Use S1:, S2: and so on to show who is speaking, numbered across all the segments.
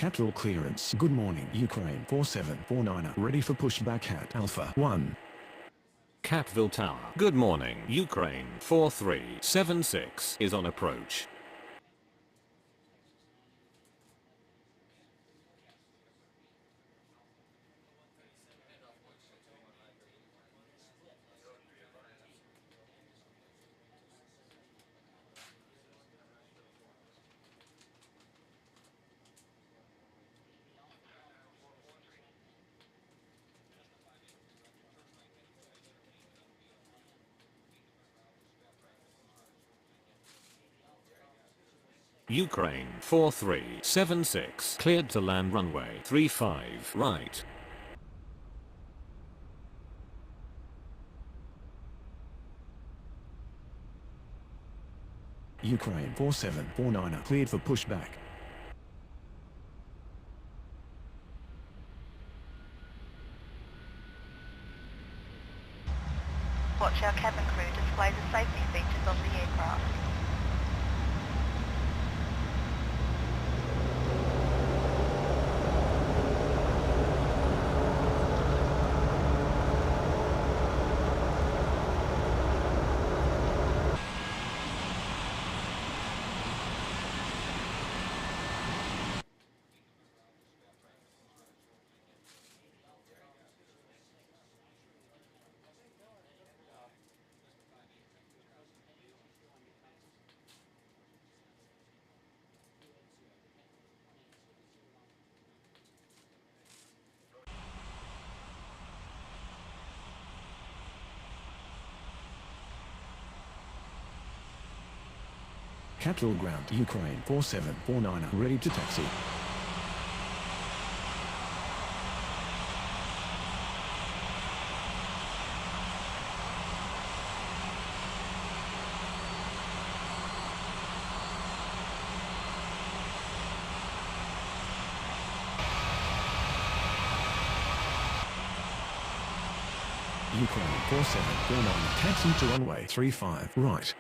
S1: Capital clearance. Good morning, Ukraine. 4749, ready for pushback at Alpha 1.
S2: Catville Tower. Good morning, Ukraine. 4376 is on approach. Ukraine 4376 cleared to land runway 35 right.
S1: Ukraine 4749, cleared for pushback.
S3: Watch our cabin crew display the safety features of the aircraft.
S1: Capital ground, Ukraine 4749, ready to taxi. Ukraine 4749, taxi to runway 35 right.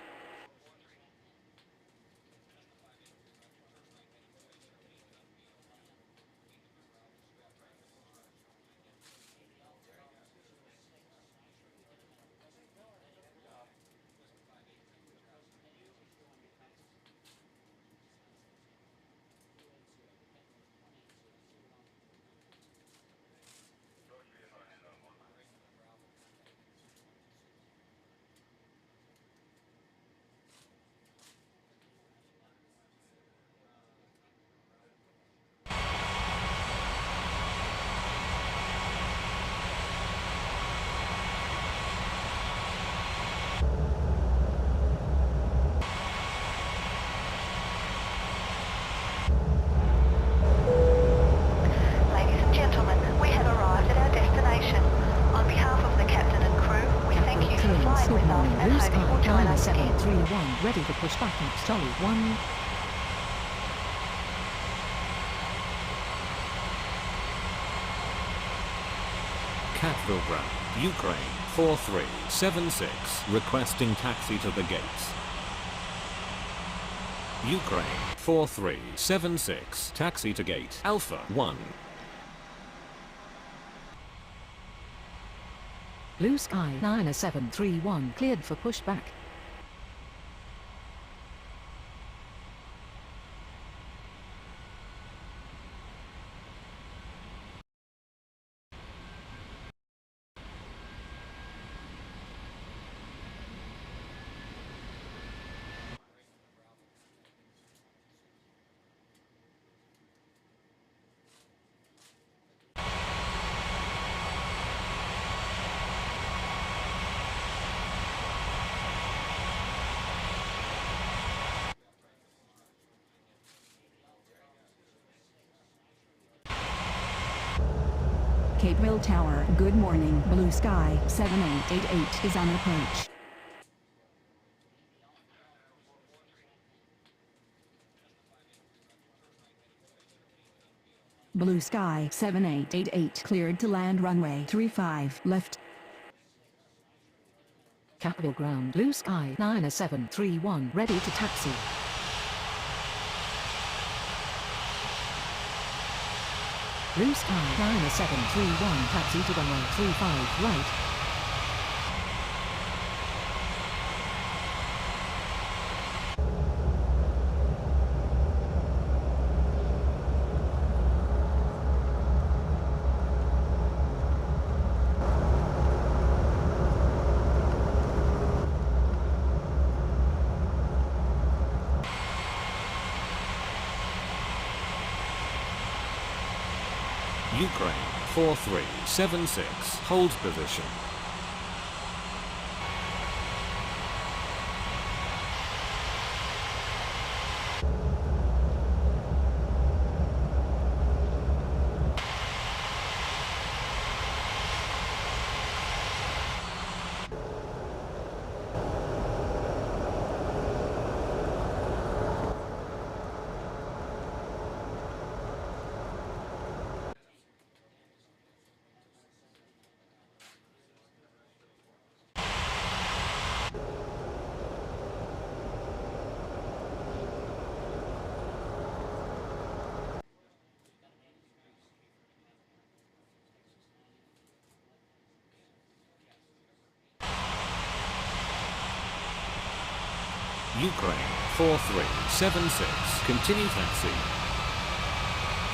S4: Ready for pushback at Charlie 1.
S2: Catville ground, Ukraine 4376 requesting taxi to the gates. Ukraine 4376 taxi to gate Alpha 1.
S4: Blue Sky 9731 cleared for pushback.
S5: Catville Tower, good morning. Blue Sky 7888 is on approach. Blue Sky 7888 cleared to land runway 35 left.
S4: Capital ground, Blue Sky 9731 ready to taxi. Blue Sky 9731, taxi to runway 35 right.
S2: Ukraine 4376, hold position. Ukraine 4376, continue taxi.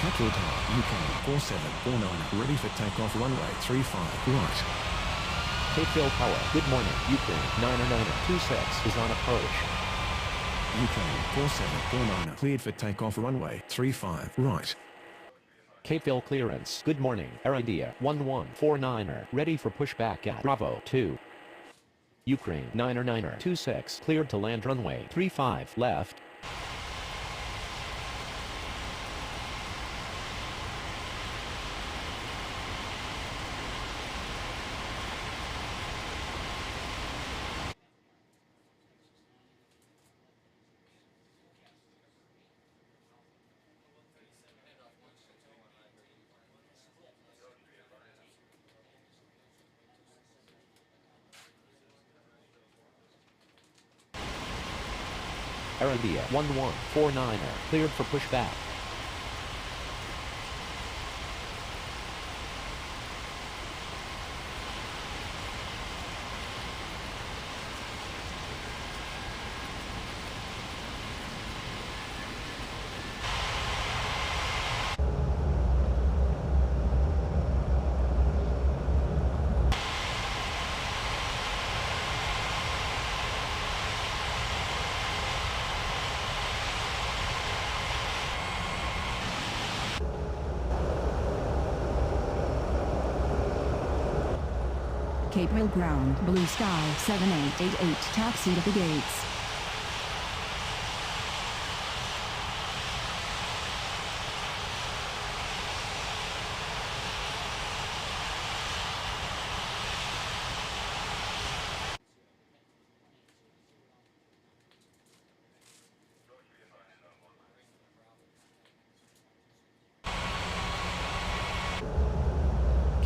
S1: Capital Tower, UK 4749, ready for takeoff runway 35 right.
S6: Capeville Tower, good morning. Ukraine 99926 is on approach.
S1: UK 4749, cleared for takeoff runway 35 right.
S6: Capeville clearance, good morning. Air India 1149er, ready for pushback at Bravo 2. Ukraine 99926, cleared to land runway 35 left. Air India 1149er, cleared for pushback.
S5: Capeville ground, Blue Sky 7888, taxi to the gates.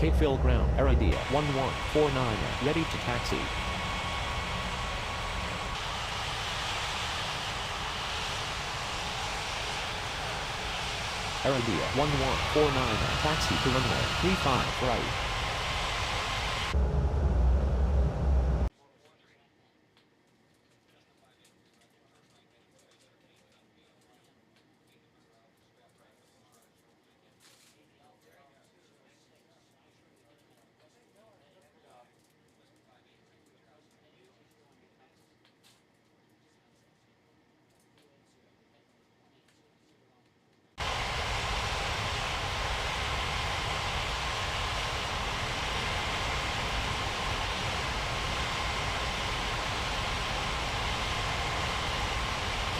S6: Capeville ground, Air India 1149er, ready to taxi. Air India 1149er, taxi to runway 35 right.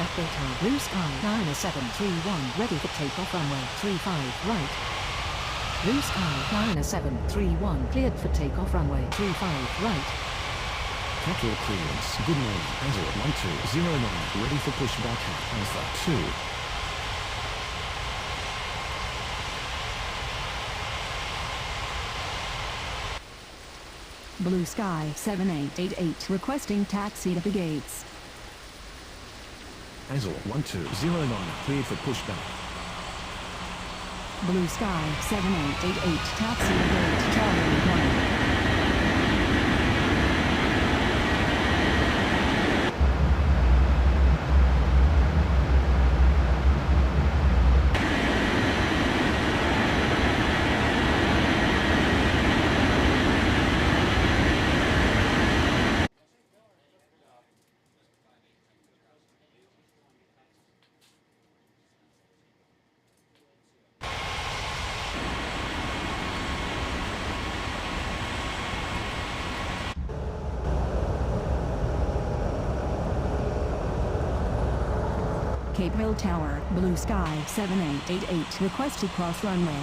S4: Capital Tower, Blue Sky 9731, ready for takeoff runway 35 right. Blue Sky 9731, cleared for takeoff runway 35 right.
S1: Capital clearance, good morning. Azure 1209, ready for pushback at Alpha 2.
S5: Blue Sky 7888, requesting taxi to the gates.
S1: Azure 1209, cleared for pushback.
S5: Blue Sky 7888, taxi to gate Charlie 1. Cape Hill Tower, Blue Sky 7888, request to cross runway.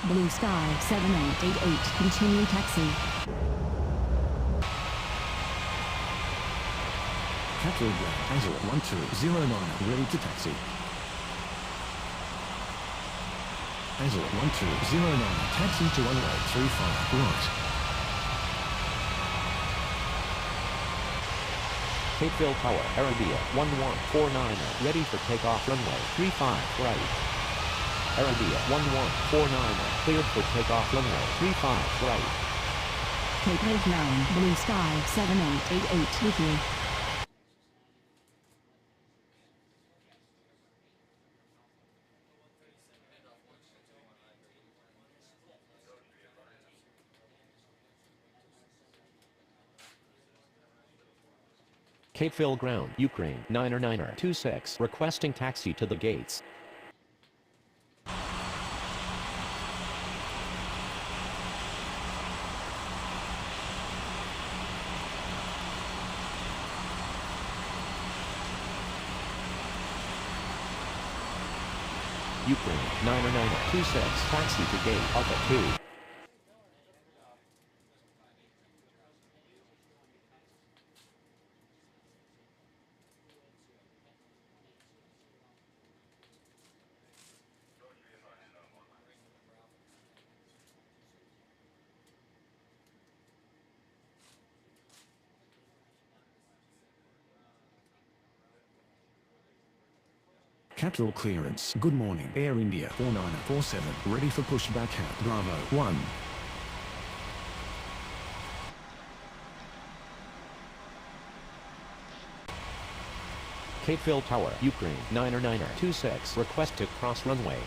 S5: Blue Sky 7888, continue taxi.
S1: Capital Ground, Angela 1209, ready to taxi. Angela 1209, taxi to runway 35, right.
S6: Capeville Tower, Arabia 1149er, ready for takeoff runway 35 right. Arabia 1149er, cleared for takeoff runway 35 right.
S5: Cape Hill Ground, Blue Sky 7888 with you.
S6: Capeville Ground, Ukraine 9er26, requesting taxi to the gates. Ukraine 9er26, taxi to gate Alpha 2.
S1: Capital clearance. Good morning. Air India 4947, ready for pushback at Bravo 1.
S6: Capeville Tower, Ukraine 9er26, request to cross runway.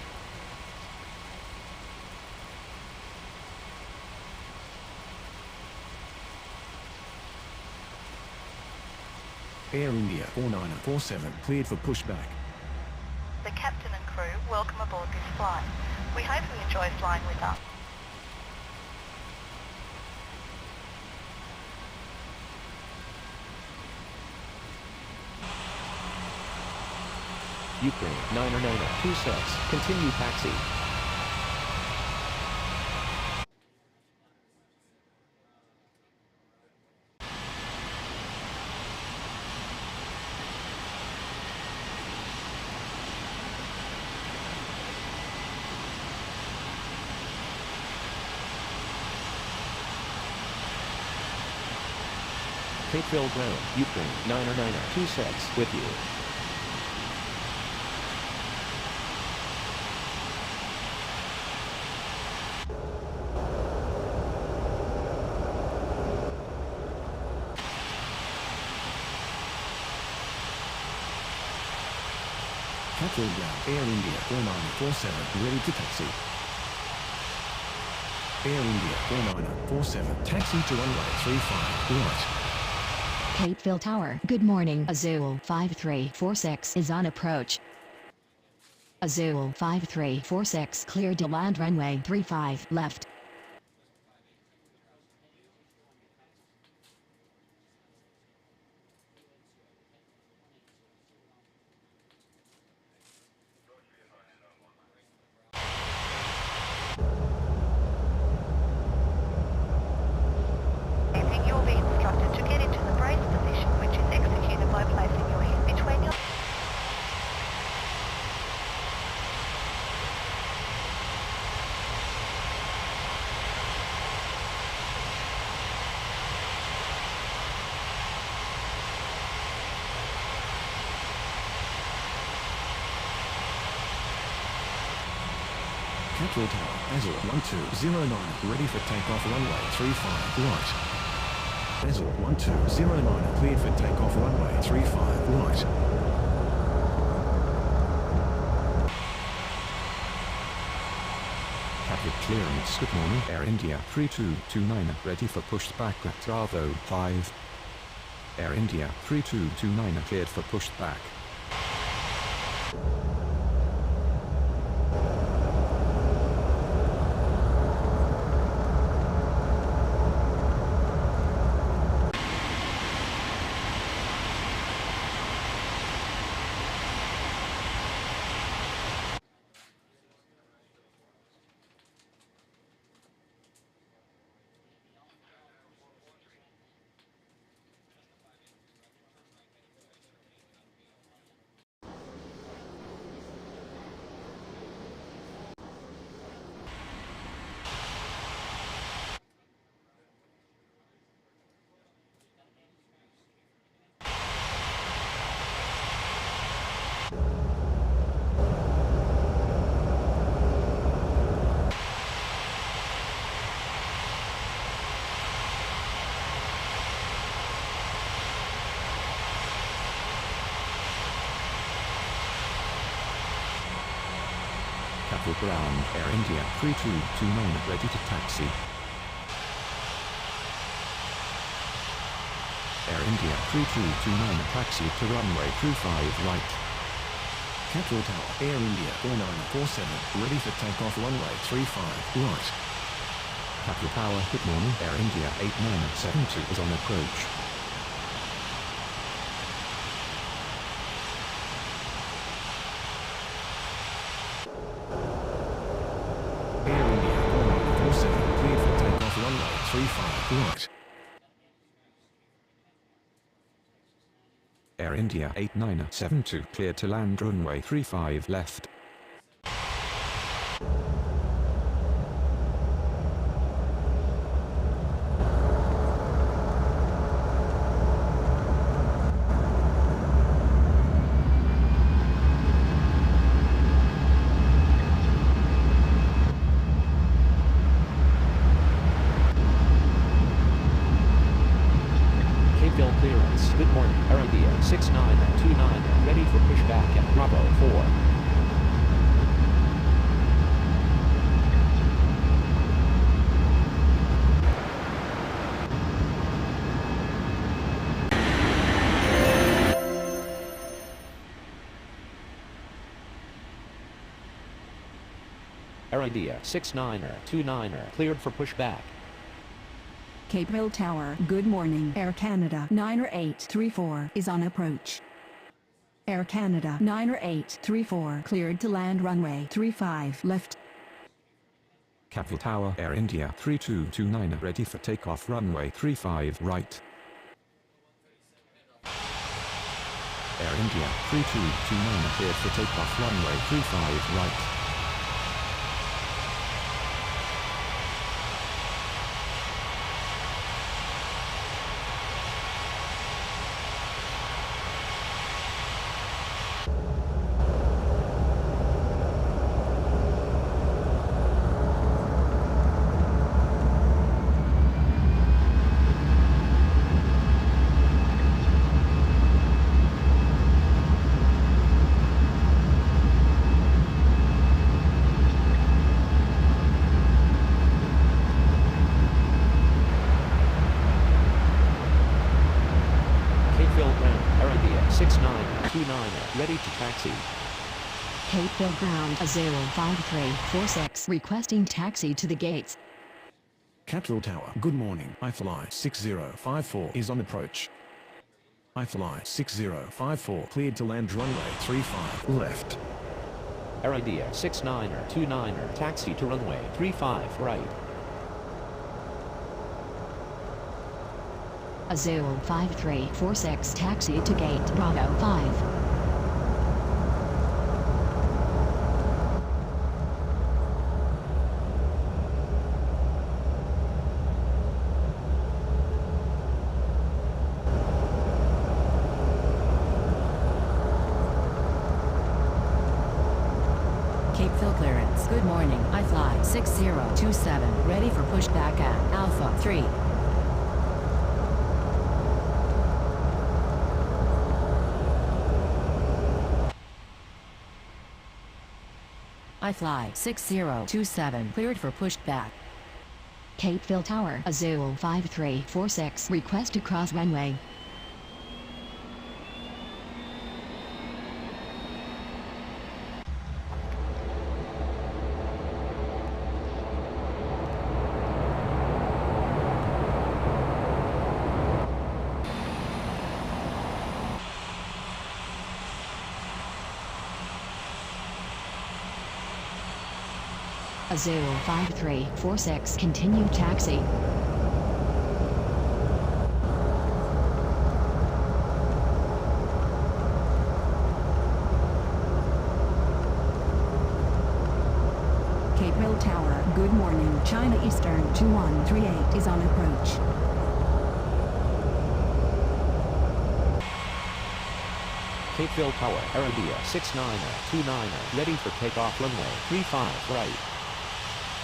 S1: Air India 4947, cleared for pushback.
S3: The captain and crew welcome aboard this flight. We hope you enjoy flying with us.
S6: Ukraine 9er26, continue taxi. Capeville Ground, Ukraine 9er26, with you.
S1: Capital Ground, Air India 4947, ready to taxi. Air India 4947, taxi to runway 35, right.
S7: Capeville Tower, good morning. Azul 5346 is on approach. Azul 5346 cleared to land runway 35 left.
S3: You will be instructed to get into the brace position, which is executed by placing your head between your...
S1: Capital Tower, Azure 1209, ready for takeoff runway 35 right. Azure 1209, cleared for takeoff runway 35 right. Capital clearance, good morning, Air India 3229, ready for pushback at Bravo 5. Air India 3229, cleared for pushback. Capital ground, Air India 3229, ready to taxi. Air India 3229, taxi to runway 35 right. Capital Tower, Air India 4947, ready for takeoff runway 35 right. Capital Tower, good morning, Air India 8972 is on approach. Air India 4947, cleared for takeoff runway 35 right. Air India 8972, cleared to land runway 35 left.
S6: Clearance. Good morning, Air India 6929, ready for pushback at Bravo 4. Air India 6929, cleared for pushback.
S5: Capeville Tower, good morning. Air Canada 90834 is on approach. Air Canada 90834 cleared to land runway 35 left.
S1: Capital Tower, Air India 3229, ready for takeoff runway 35 right. Air India 3229, cleared for takeoff runway 35 right.
S6: Air India 6929, ready to taxi.
S7: Capeville ground, Azul 5346, requesting taxi to the gates.
S1: Capital Tower, good morning, iFly 6054 is on approach. iFly 6054, cleared to land runway 35 left.
S6: Air India 6929, taxi to runway 35 right.
S7: Azul 5346, taxi to gate Bravo 5.
S4: Capeville clearance. Good morning, iFly 6027, ready for pushback at Alpha 3. I fly 6027, cleared for pushback.
S7: Capeville Tower, Azul 5346, request to cross runway. Azul 5346, continue taxi.
S5: Capeville Tower, good morning. China Eastern 2138 is on approach.
S6: Capeville Tower, Air India 6929, ready for takeoff runway 35 right.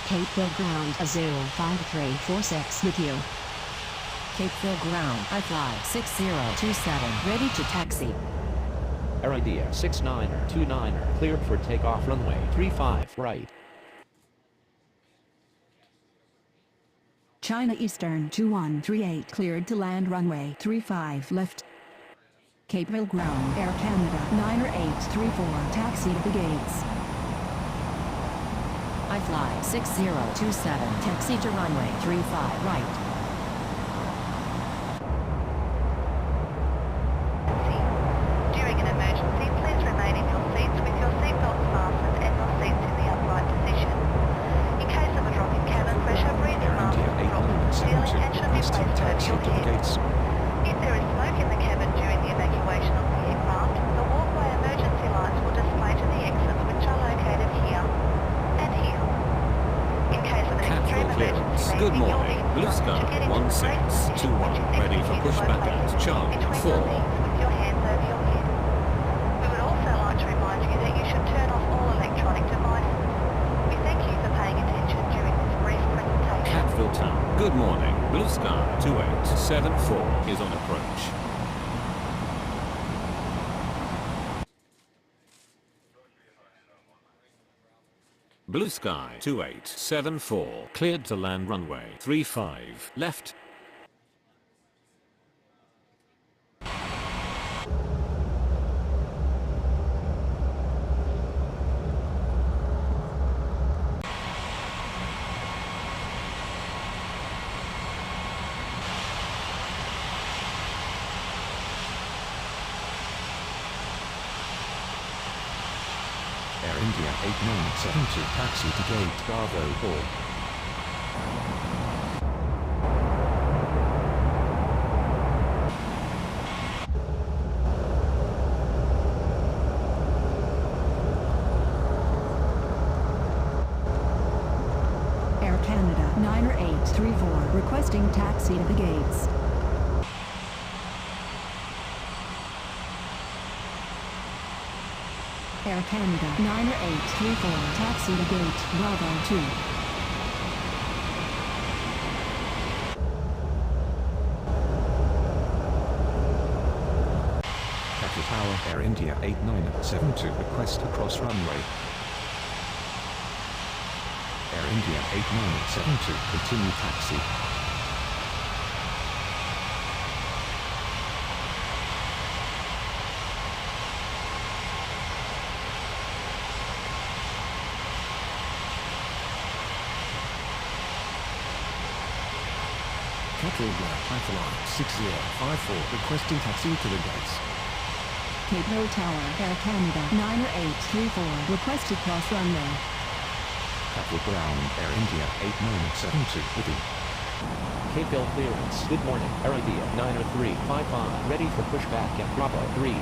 S7: Capeville Ground, Azul 5346 with you.
S4: Capeville Ground, I fly 6027, ready to taxi.
S6: Air India 6929, cleared for takeoff runway 35 right.
S5: China Eastern 2138, cleared to land runway 35 left. Capeville Ground, Air Canada 90834, taxi to the gates.
S4: I fly 6027, taxi to runway 35 right.
S3: During an emergency, please remain in your seats with your seatbelts fastened and your seats in the upright position. In case of a drop in cabin pressure, breathing masks will drop from the ceiling and should be placed over your head. If there is smoke in the cabin during the evacuation of the aircraft, the walkway emergency lights will display to the exits, which are located here and here. In case of an extreme emergency
S2: Good
S3: landing, you'll
S2: morning.
S3: need
S2: Blue
S3: to
S2: Sky
S3: get into a great position,
S2: 1621,
S3: which is
S2: ready for
S3: executed
S2: pushback
S3: by
S2: at
S3: placing
S2: Charlie
S3: between
S2: 4.
S3: your knees with your hands over your head. We would also like to remind you that you should turn off all electronic devices. We thank you for paying attention during this brief presentation.
S2: Capeville Tower, good morning. Blue Sky 2874 is on approach. Blue Sky 2874, cleared to land runway 35 left.
S1: Air India 8972, taxi to gate Bravo 4.
S5: Air Canada 90834, requesting taxi to the gates. Air Canada 90834, taxi to gate Bravo 2.
S1: Capitol Tower, Air India 8972, request to cross runway. Air India 8972, continue taxi. Capitol Ground, Python 6054, requesting taxi to the gates.
S5: Capeville Tower, Air Canada 90834, request to cross runway.
S1: Capitol Ground, Air India 8972, with you.
S6: Capeville clearance, good morning. Air India 90355, ready for pushback at Bravo 3.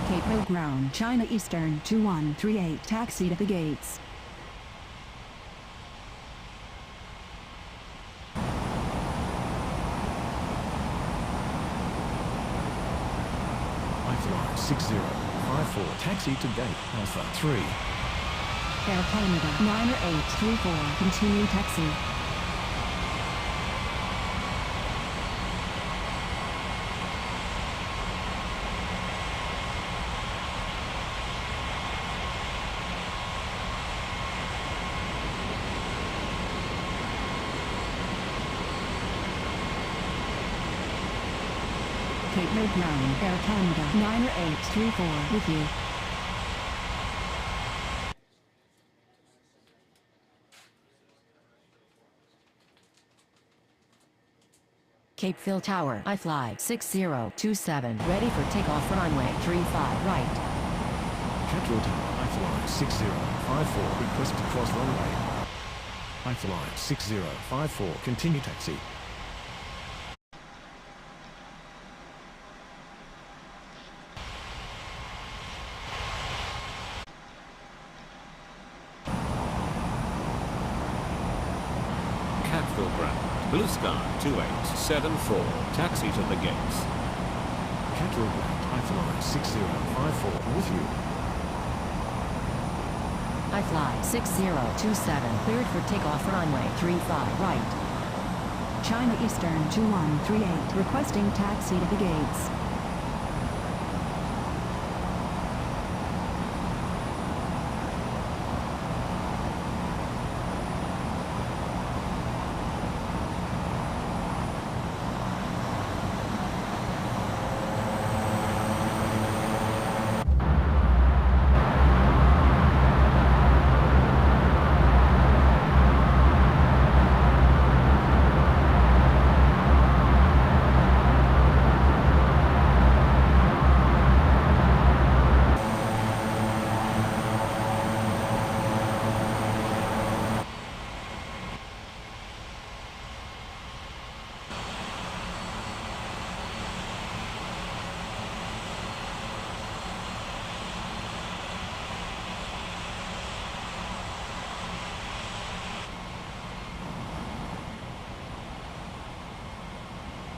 S5: Capeville Ground, China Eastern 2138, taxi to the gates.
S1: Python 6054, taxi to gate Alpha 3.
S5: Air Canada 90834, continue taxi. Cape Mill Ground, Air Canada 90834 with you.
S4: Cape Phil Tower, I fly 6027, ready for takeoff runway 35 right.
S1: Capital Tower, I fly 6054, request to cross runway. I fly 6054, continue taxi.
S2: Capital Ground, Blue Sky 2874, taxi to the gates.
S1: Capital Ground, I fly 6054, with you.
S4: I fly 6027, cleared for takeoff runway 35 right.
S5: China Eastern 2138, requesting taxi to the gates.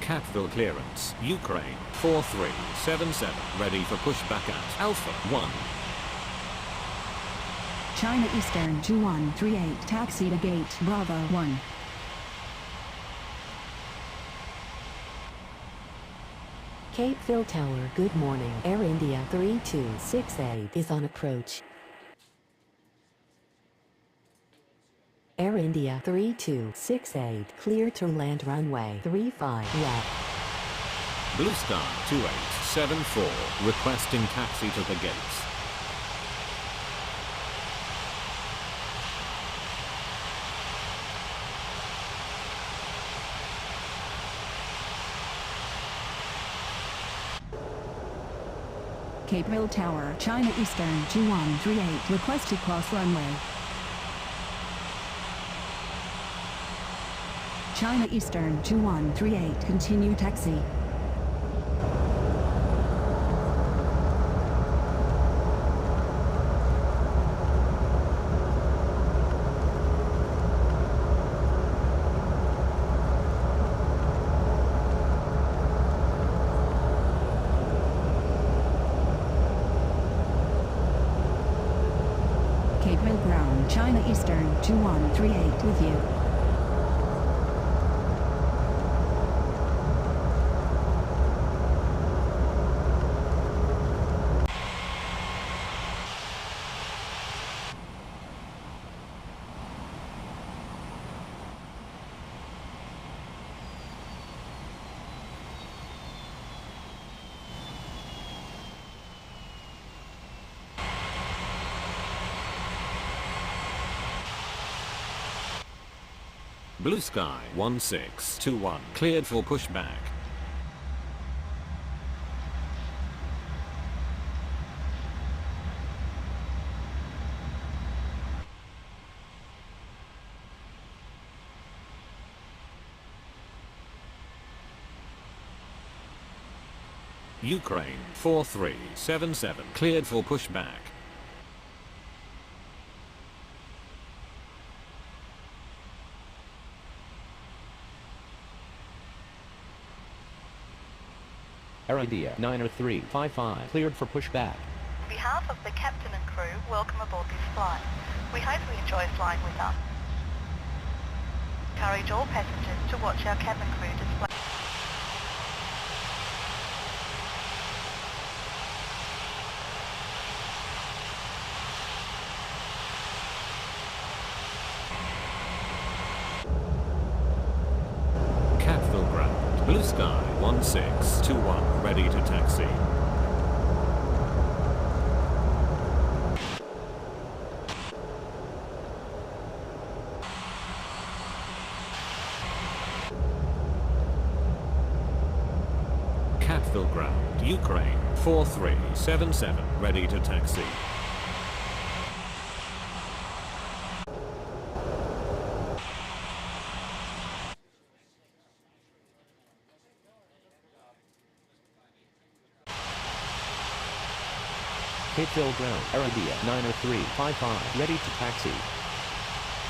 S2: Catville clearance, Ukraine 4377, ready for pushback at Alpha 1.
S5: China Eastern 2138, taxi to gate Bravo 1.
S4: Cape Phil Tower, good morning. Air India 3268 is on approach. Air India 3268, clear to land runway 35 left.
S2: Blue Sky 2874, requesting taxi to the gates.
S5: Cape Mill Tower, China Eastern 2138, request to cross runway. China Eastern 2138, continue taxi. Cape Mill Ground, China Eastern 2138 with you.
S2: Blue Sky 1621, cleared for pushback. Ukraine 4377, cleared for pushback.
S6: Air India 90355, cleared for pushback.
S3: On behalf of the captain and crew, welcome aboard this flight. We hope you enjoy flying with us. Encourage all passengers to watch our cabin crew display.
S2: Catville Ground, Blue Sky 1621, ready to taxi. Catville Ground, Ukraine 4377, ready to taxi.
S6: Capeville Ground, Air India 90355, ready to taxi.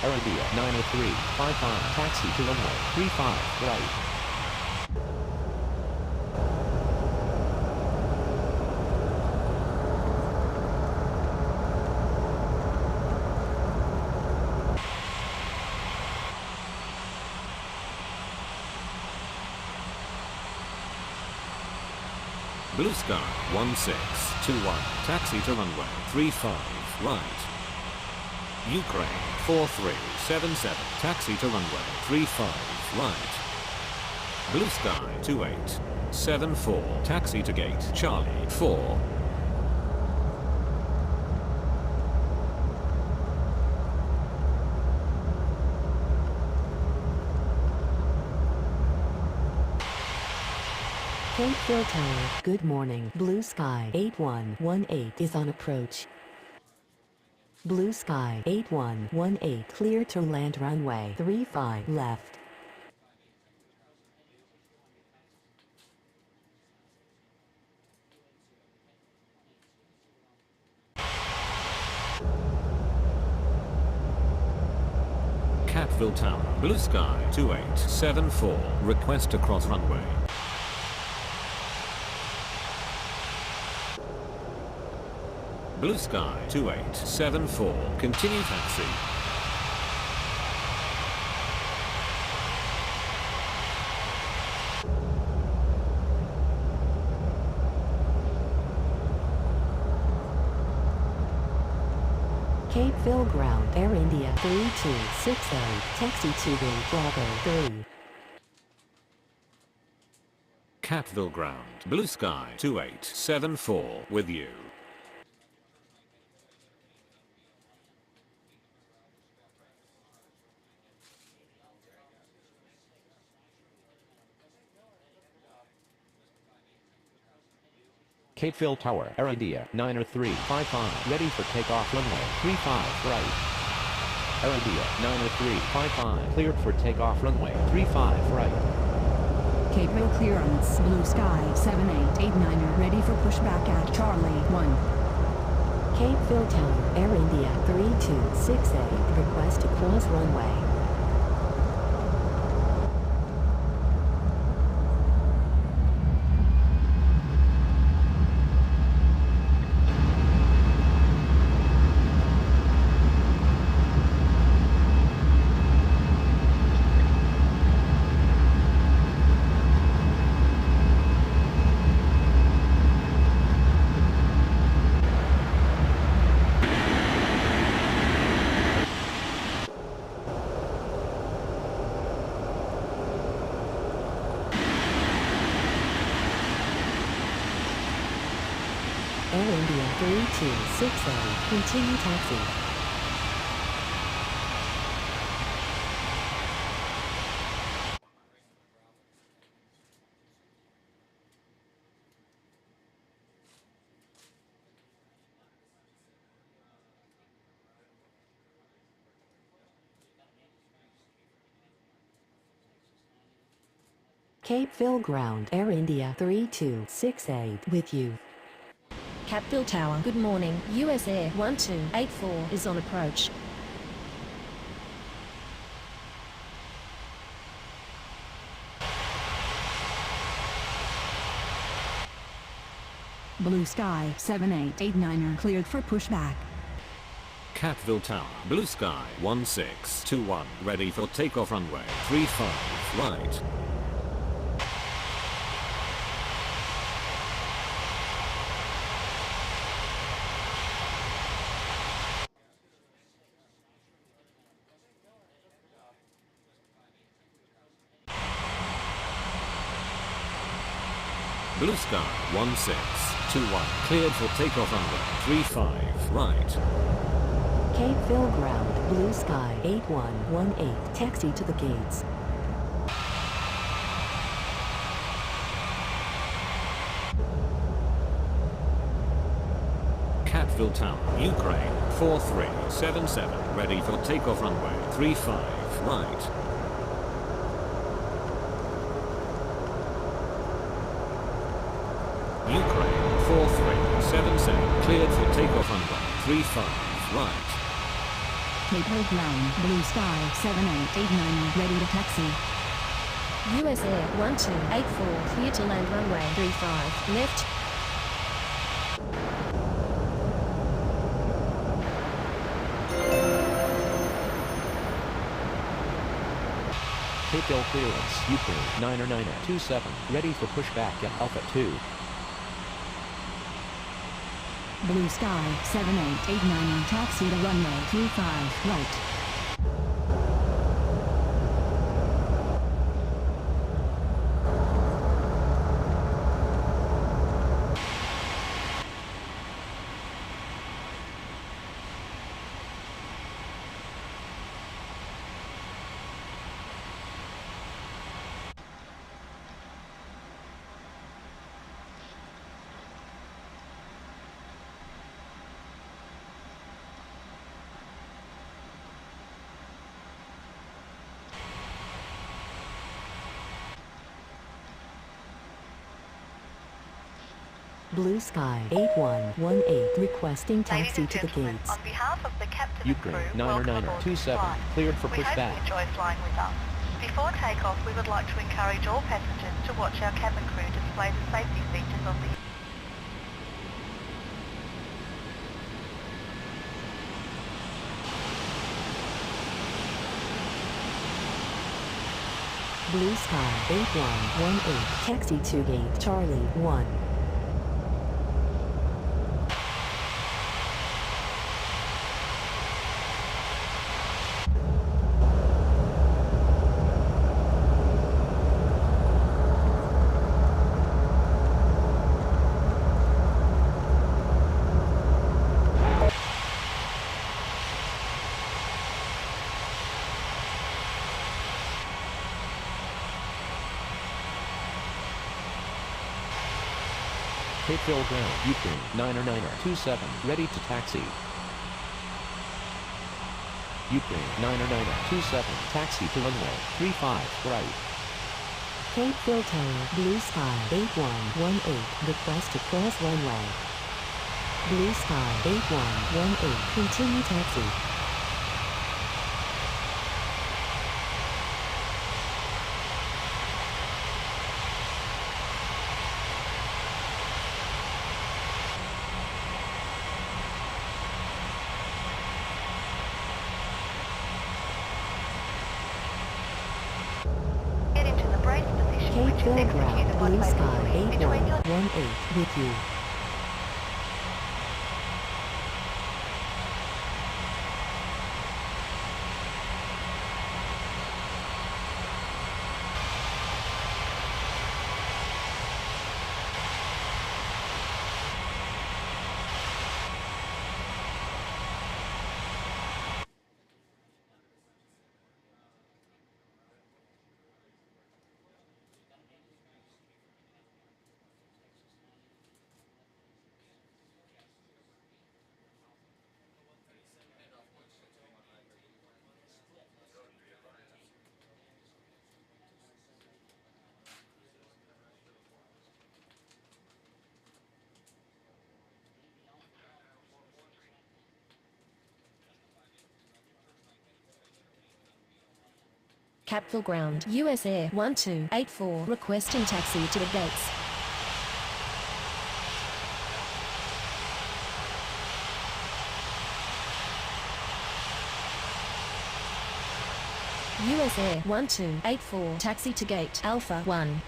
S6: Air India 90355, taxi to runway 35, right.
S2: Blue Sky 1621, taxi to runway 35, right. Ukraine 4377, taxi to runway 35, right. Blue Sky 2874, taxi to gate Charlie 4.
S4: Capeville Tower, good morning. Blue Sky 8118 is on approach. Blue Sky 8118 clear to land runway 35 left.
S2: Catville Tower, Blue Sky 2874, request to cross runway. Blue Sky 2874, continue taxi.
S4: Capeville Ground, Air India 3260, taxi to Wing Bravo 3.
S2: Catville Ground, Blue Sky 2874, with you.
S6: Capeville Tower, Air India 90355, ready for takeoff runway 35, right. Air India 90355, cleared for takeoff runway 35, right.
S5: Capeville clearance, Blue Sky 7889, ready for pushback at Charlie 1.
S4: Capeville Tower, Air India 3268, request to cross runway. Air India 3260, continue taxi. Capeville Ground, Air India 3268, with you.
S8: Capeville Tower, good morning. US Air 1284 is on approach.
S5: Blue Sky 7889, cleared for pushback.
S2: Catville Tower, blue sky, 1621, ready for takeoff runway, 35, right. Blue sky, 1621, cleared for takeoff runway, 35, right.
S4: Capeville ground, blue sky 8118, taxi to the gates.
S2: Catville Tower, Ukraine, 4377, ready for takeoff runway, 35, right. Ukraine, 4377, cleared for takeoff runway, 35, right.
S5: Capeville ground, blue sky 7889, ready to taxi.
S8: US Air 1284, clear to land runway 35, left.
S6: Capeville clearance, Ukraine, 9er27, ready for pushback at Alpha 2.
S5: Blue sky 7889, taxi to runway 35, right.
S4: Blue sky 8118, requesting
S3: Ladies
S4: taxi
S3: and
S4: to the
S3: gentlemen,
S4: gates.
S3: on behalf of the captain and
S6: Ukraine,
S3: crew,
S6: 9er
S3: welcome aboard this
S6: 27,
S3: flight.
S6: cleared for
S3: We hope
S6: pushback.
S3: you enjoy flying with us. Before takeoff, we would like to encourage all passengers to watch our cabin crew display the safety features of the
S4: Blue sky 8118, taxi to gate Charlie 1.
S6: Capeville ground, Ukraine, 9er27, ready to taxi. Ukraine, 9er27, taxi to runway, 35, right.
S4: Capeville Tower, blue sky 8118, request to cross runway. Blue sky 8118, continue taxi.
S3: get into the brace position, which is
S4: Capeville ground,
S3: executed
S4: blue sky
S3: automatically between your
S4: 8118, with you.
S8: Capeville ground, US Air 1284, requesting taxi to the gates. US Air 1284, taxi to gate Alpha 1.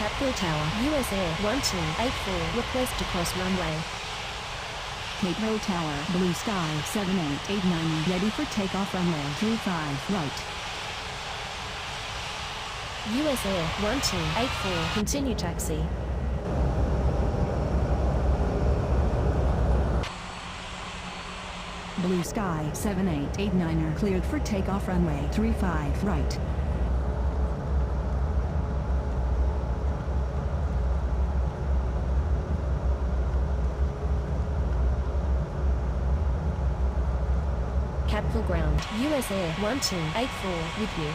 S8: Capville Tower, US Air 1284, request to cross runway.
S5: Capeville Tower, Blue Sky 7889, ready for takeoff runway 35 right.
S8: US Air 1284, continue taxi.
S5: Blue Sky 7889er, cleared for takeoff runway 35 right.
S8: Capville ground, US Air 1284, with you.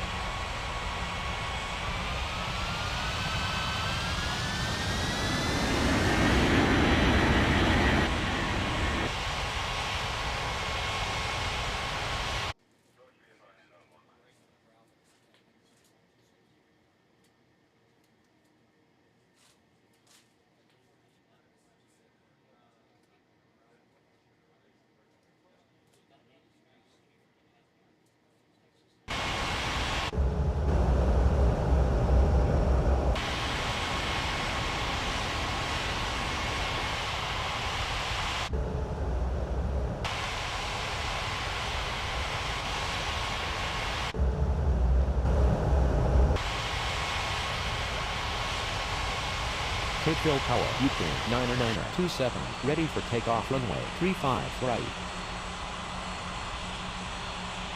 S6: Capeville Tower, Ukraine 9er 27, ready for takeoff runway 35 right.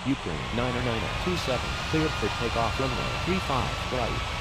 S6: Ukraine 9er 27, cleared for takeoff runway 35 right.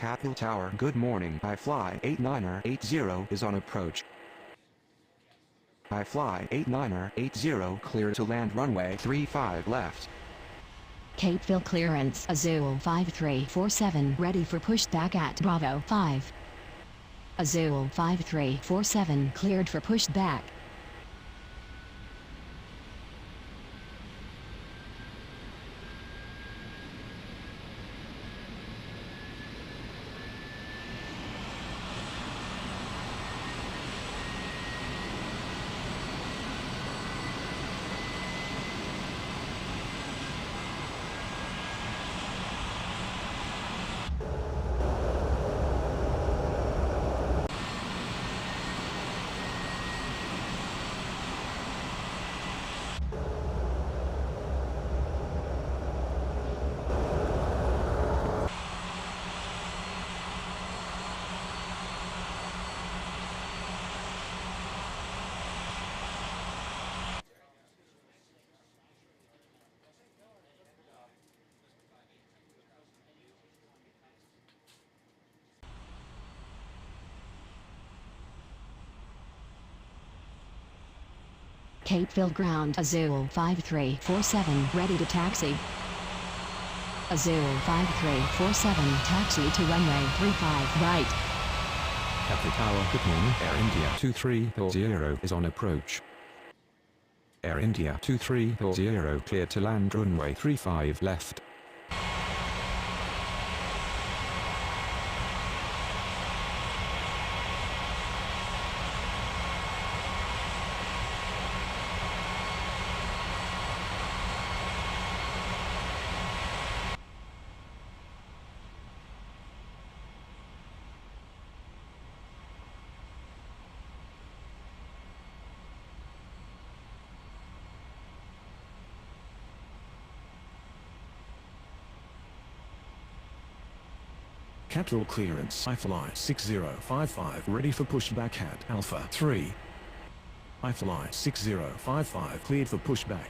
S9: Capville Tower, good morning. iFly 89er80 is on approach. iFly 89er80 clear to land runway 35 left.
S7: Capeville clearance Azul 5347, ready for pushback at Bravo 5. Azul 5347, cleared for pushback. Capeville Ground Azul 5347, ready to taxi. Azul 5347, taxi to runway 35 right.
S1: Capitol Tower, good morning. Air India 2340 is on approach. Air India 2340 cleared to land runway 35 left. Capital clearance, iFly 6055, ready for pushback at Alpha 3. iFly 6055, cleared for pushback.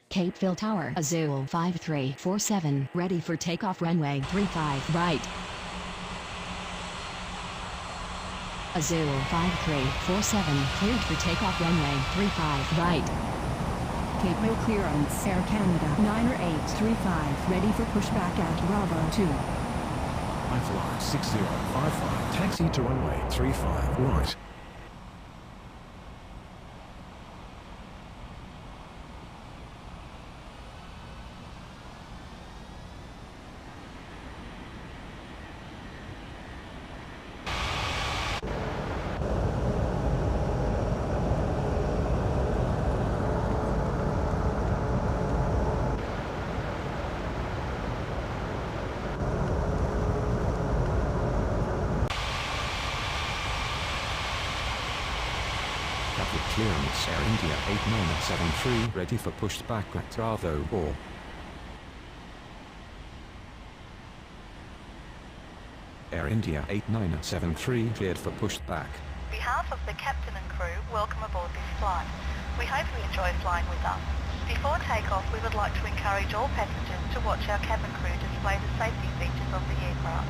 S7: Capeville Tower Azul 5347, ready for takeoff runway 35 right. Azul 5347, cleared for takeoff runway 35 right.
S5: Capeville clearance, Air Canada 90835, ready for pushback at Bravo 2.
S1: iFly 6055, taxi to runway 35 right. Capital clearance, Air India 8973, ready for pushback at Bravo 4. Air India 8973, cleared for pushback.
S3: On behalf of the captain and crew, welcome aboard this flight. We hope you enjoy flying with us. Before takeoff, we would like to encourage all passengers to watch our cabin crew display the safety features of the aircraft.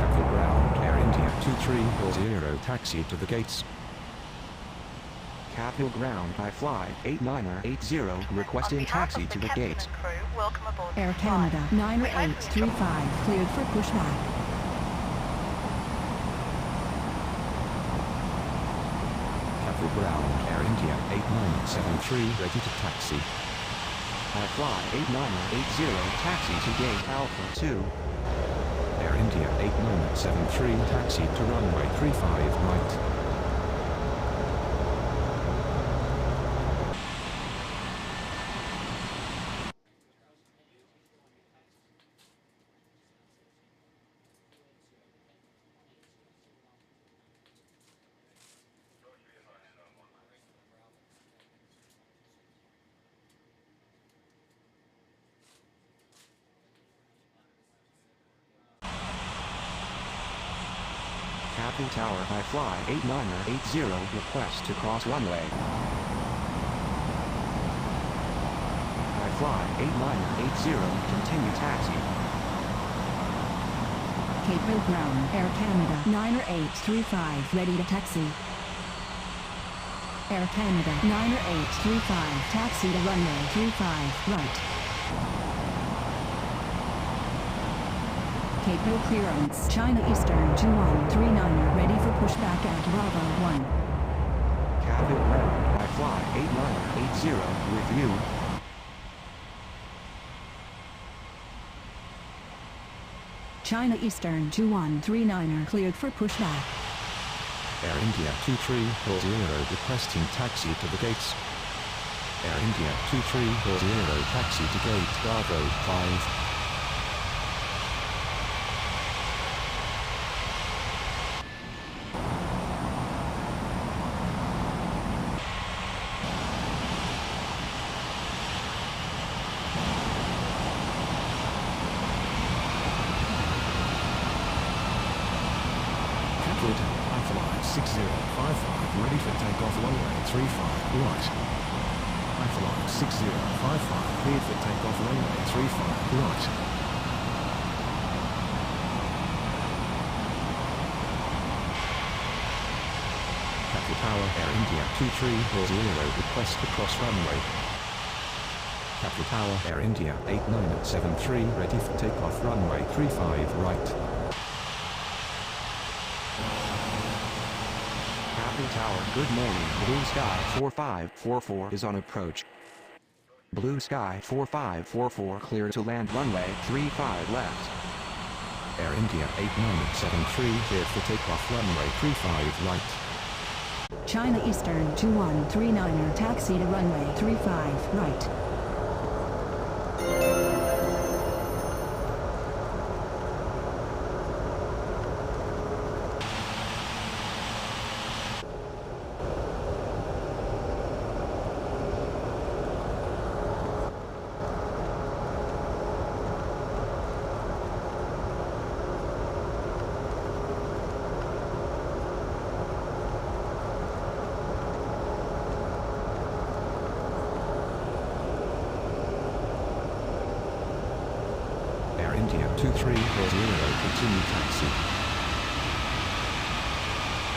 S1: Capital ground, Air India 2340, taxi to the gates.
S9: Capital ground, iFly 8980, requesting taxi to the gate.
S3: Crew, welcome aboard
S5: Air
S3: this flight.
S5: Canada 90835, cleared for pushback.
S1: Capital ground, Air India 8973, ready to taxi.
S9: iFly 8980, taxi to gate Alpha 2.
S1: Air India 8973, taxi to runway 35 right.
S9: Capital Tower, iFly 8980, request to cross runway. iFly 8980, continue taxi.
S5: Capeville ground, Air Canada 90835, ready to taxi. Air Canada 90835, taxi to runway 35, right. Cape Hill clearance, China Eastern 2139, ready for pushback at Bravo 1.
S9: Capital ground, I fly 8980 with you.
S5: China Eastern 2139, cleared for pushback.
S1: Air India 2340 requesting taxi to the gates. Air India 2340 taxi to gate Bravo 5. I fly 6055, ready for takeoff runway 35, right. I fly 6055, cleared for takeoff runway 35, right. Capital Tower, Air India 2340, request to cross runway. Capital Tower, Air India 8973, ready for takeoff runway 35, right.
S9: Tower, good morning. Blue Sky 4544 is on approach. Blue Sky 4544 clear to land runway 35 left.
S1: Air India 8973 cleared for takeoff runway 35 right.
S5: China Eastern 2139, taxi to runway 35 right.
S1: Air India 2340, continue taxi.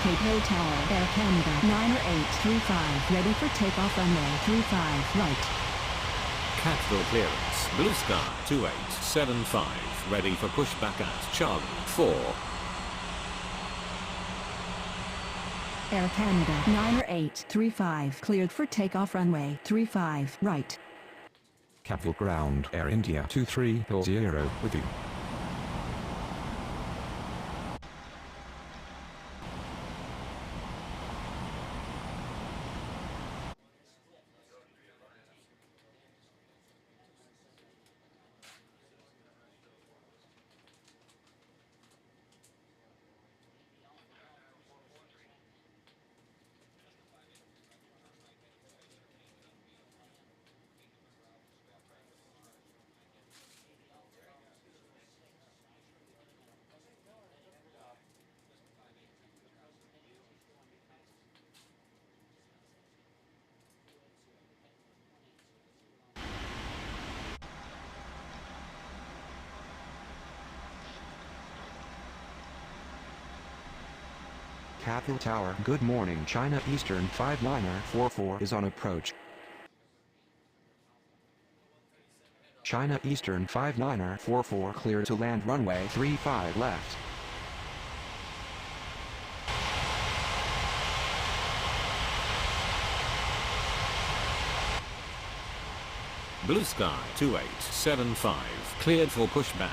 S5: Cape Hill Tower, Air Canada 90835, ready for takeoff runway 35 right.
S2: Capital clearance, Blue Sky 2875, ready for pushback at Charlie 4.
S5: Air Canada 90835, cleared for takeoff runway 35 right.
S1: Capital ground, Air India 2340 with you.
S9: Capital Tower, good morning. China Eastern 5944 is on approach. China Eastern 5944 clear to land runway 35 left.
S2: Blue Sky 2875, cleared for pushback.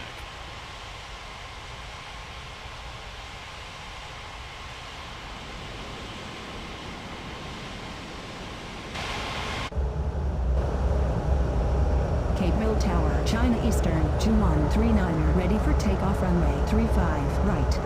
S5: Cape Hill Tower, China Eastern 2139, ready for takeoff runway 35 right.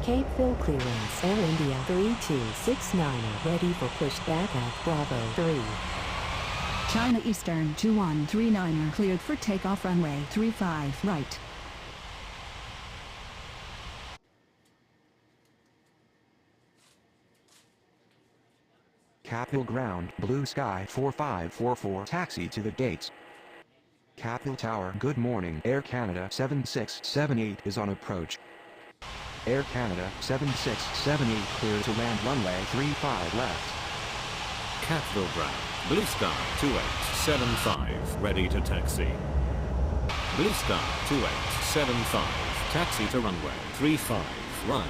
S8: Cape Hill clearance, Air India 3269, ready for pushback at Bravo 3.
S5: China Eastern 2139, cleared for takeoff runway 35 right.
S9: Capital Ground, Blue Sky 4544, taxi to the gates. Capital Tower, good morning. Air Canada 7678 is on approach. Air Canada 7678 clear to land runway 35 left.
S2: Capital Ground, Blue Sky 2875, ready to taxi. Blue Sky 2875, taxi to runway 35 right.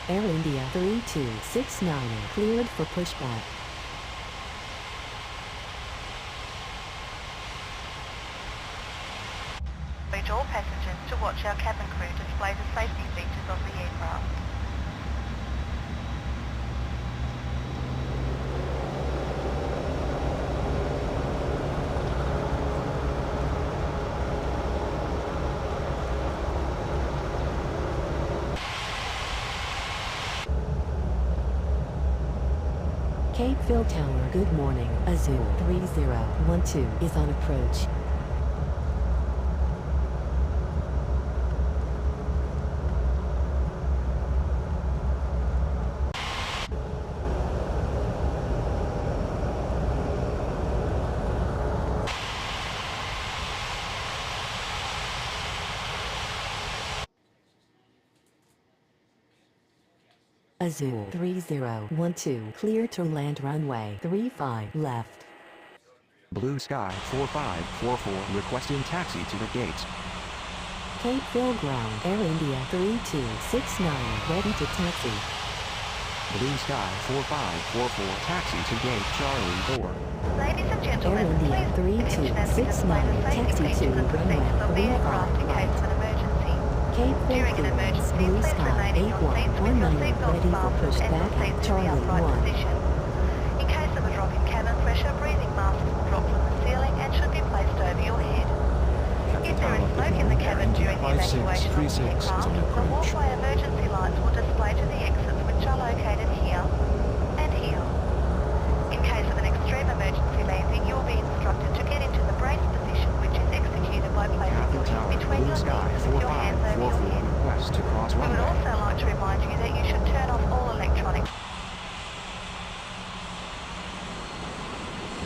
S4: Air India 3269 cleared for pushback.
S3: Urge all passengers to watch our cabin crew display the safety features of the aircraft.
S4: Cape Phil Tower, good morning. Azul 3012 is on approach. Azul 3012 clear to land runway 35 left.
S9: Blue Sky 4544 requesting taxi to the gates.
S4: Cape Phil Ground, Air India 3269 ready to taxi.
S9: Blue Sky 4544 taxi to gate Charlie 4.
S3: Ladies and
S4: Air
S3: gentlemen,
S4: India
S3: please attention as we display
S4: 3269
S3: the safety
S4: taxi to
S3: features of the
S4: runway
S3: seats of the
S4: 35
S3: aircraft in case
S4: right.
S3: of an emergency.
S4: Cape Phil
S3: During an
S4: clearance,
S3: emergency,
S4: Blue
S3: please
S4: Sky
S3: remain in your seats with your
S4: 8119
S3: seatbelts
S4: ready for
S3: fastened and your
S4: pushback at
S3: seats in the
S4: Charlie
S3: upright
S4: 1.
S3: position. In case of a drop in cabin pressure, breathing masks will drop from the ceiling and should be placed over your head. If there is smoke in the cabin during the evacuation of the aircraft, the walkway emergency lights will display to the exits, which are located here and here. In case of an extreme emergency landing, you will be instructed to get into the brace position, which is executed by placing
S9: Capital
S3: your
S9: Tower,
S3: hands between
S9: Blue
S3: your
S9: Sky
S3: knees with your hands over your
S9: 4544
S3: head.
S9: request to cross
S3: We would
S9: runway.
S3: also like to remind you that you should turn off all electronics.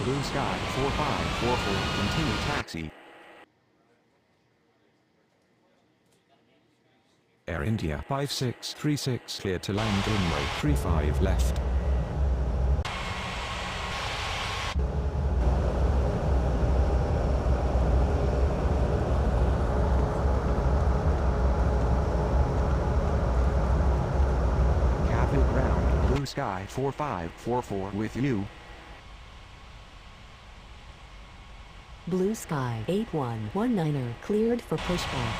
S9: Blue Sky 4544 continue taxi.
S1: Air India 5636 clear to land runway 35 left.
S9: Capital Ground, Blue Sky 4544 with you.
S4: Blue Sky 8119 cleared for pushback.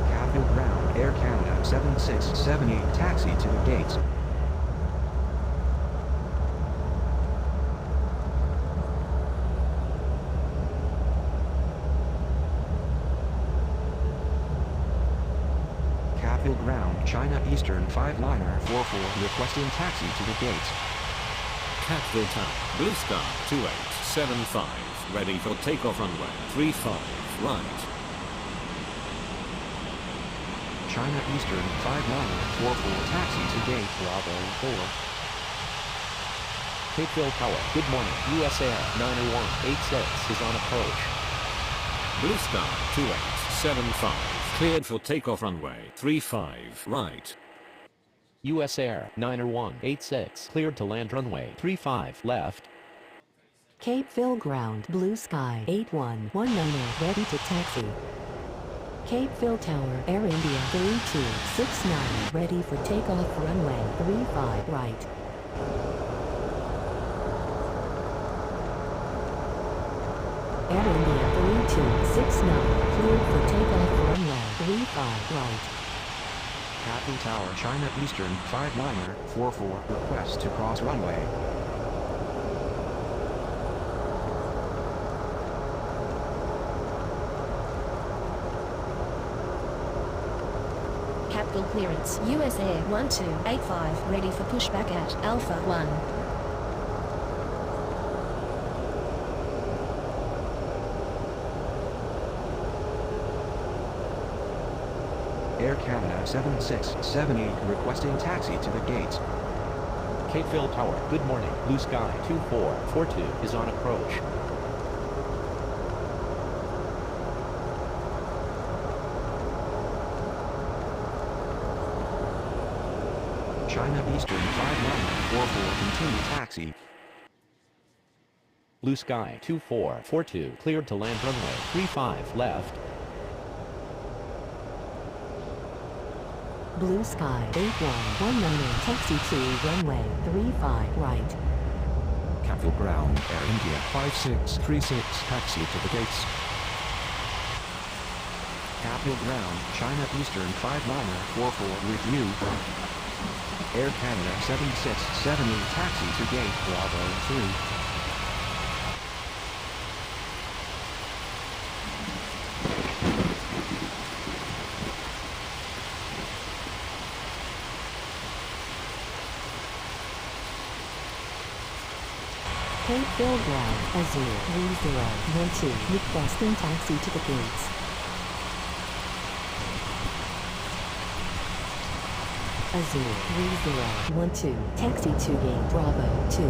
S9: Capital Ground, Air Canada 7678 taxi to the gates. Capital Ground, China Eastern 5-liner 44 requesting taxi to the gates.
S2: Capital Tower, Blue Sky 2875, ready for takeoff runway 35 right.
S9: China Eastern 5-liner 44 taxi to gate
S6: Bravo 4. Cape Phil Tower, good morning. US Air 90186 is on approach.
S2: Blue Sky 2875, cleared for takeoff runway 35 right.
S6: US Air 90186 cleared to land runway 35 left.
S4: Cape Phil Ground, Blue Sky 8119 ready to taxi. Cape Phil Tower, Air India 3269 ready for takeoff runway 35 right. Air India 3269 cleared for takeoff runway 35 right.
S9: Capital Tower, China Eastern 5-liner 44 request to cross runway.
S3: Air
S8: Capville clearance. US Air 1285 ready for pushback at Alpha 1.
S9: Air Canada 7678 requesting taxi to the gates.
S6: Capeville Tower, good morning. Blue Sky 2442 is on approach.
S9: China Eastern 5944 continue taxi.
S6: Blue Sky 2442 cleared to land runway 35 left.
S4: Blue Sky 8119 taxi to runway 35 right.
S1: Capville Ground, Air India 5636 taxi to the gates.
S9: Capville Ground, China Eastern 5944 with you. Air Canada 7678 taxi to gate Bravo 3.
S4: Capeville Ground, Azure 3012 requesting taxi to the gates. Azure 3012 taxi to gate Bravo 2.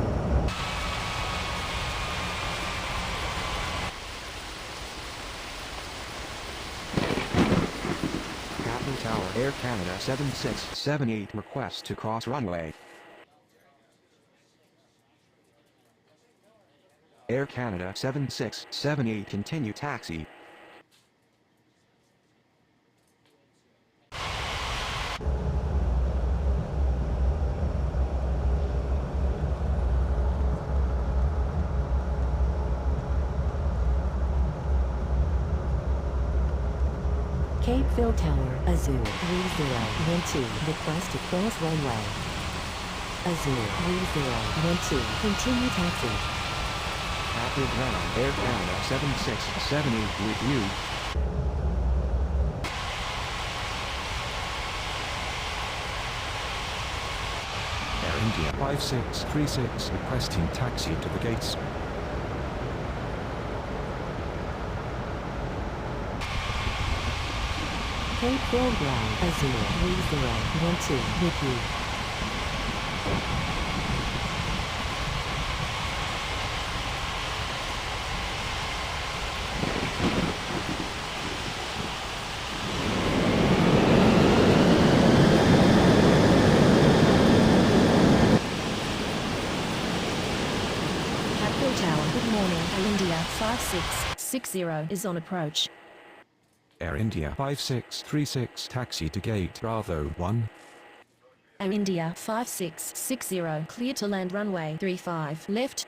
S9: Capville Tower, Air Canada 7678 request to cross runway. Air Canada 7678 continue taxi.
S4: Capeville Tower, Azure 3012 request to cross runway. Azure 3012 continue taxi.
S9: Capville Ground, Air Canada 7678 with you.
S1: Air India 5636 requesting taxi to the gates.
S4: Capeville Ground, Azure 3012 with you.
S8: Capville Tower, good morning. Air India 5660 is on approach.
S1: Air India 5636 taxi to gate Bravo 1.
S8: Air India 5660 clear to land runway 35 left.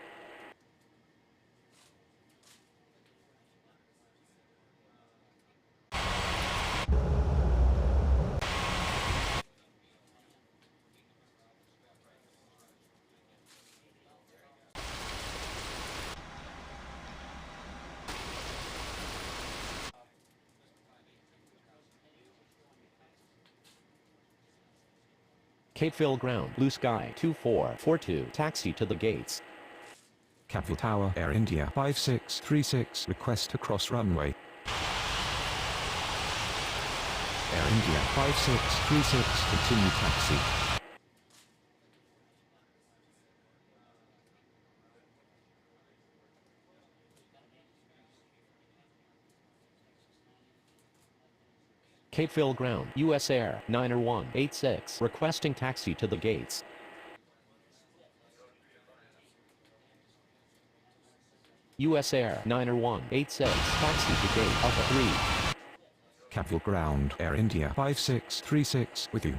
S6: Capeville Ground, Blue Sky 2442 taxi to the gates.
S1: Capville Tower, Air India 5636 request to cross runway. Air India 5636 continue taxi.
S6: Capeville Ground, US Air 90186 requesting taxi to the gates. US Air 90186 taxi to gate Alpha 3.
S1: Capville Ground, Air India 5636 with you.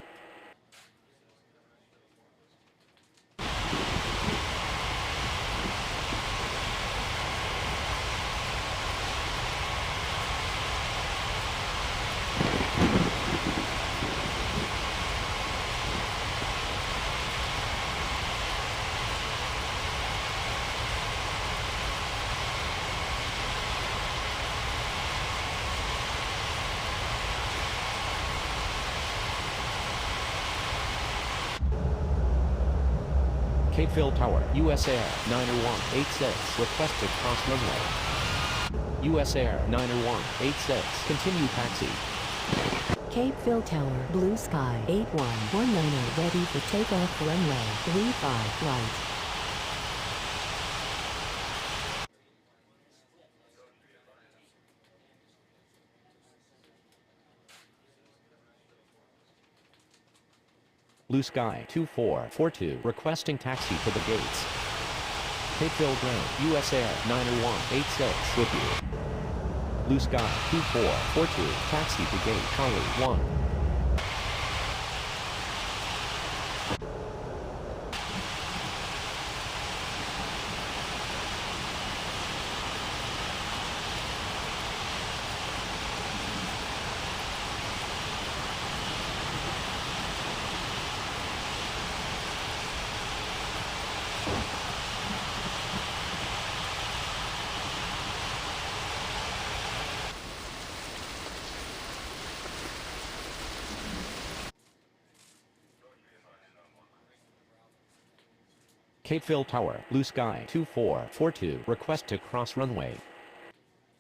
S6: Capeville Tower, US Air 90186, requested cross runway. US Air 90186, continue taxi.
S4: Capeville Tower, Blue Sky 8119, ready for takeoff runway 35 right.
S6: Blue Sky 2442, requesting taxi to the gates. Capeville Ground, US Air 90186, with you. Blue Sky 2442, taxi to gate Charlie 1. Capeville Tower, Blue Sky 2442, request to cross runway.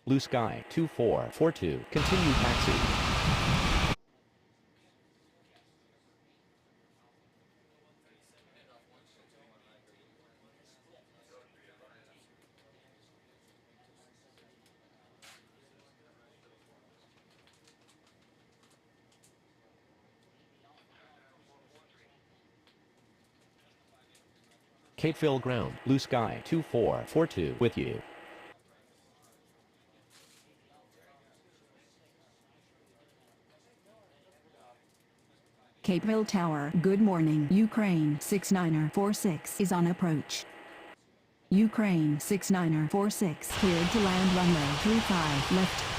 S6: Blue Sky 2442, continue taxi. Capeville Ground, Blue Sky 2442, with you.
S5: Capeville Tower, good morning. Ukraine 69er46 is on approach. Ukraine 69er46 cleared to land runway 35 left.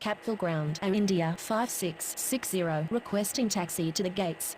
S8: Capeville Ground, Air India 5660, requesting taxi to the gates.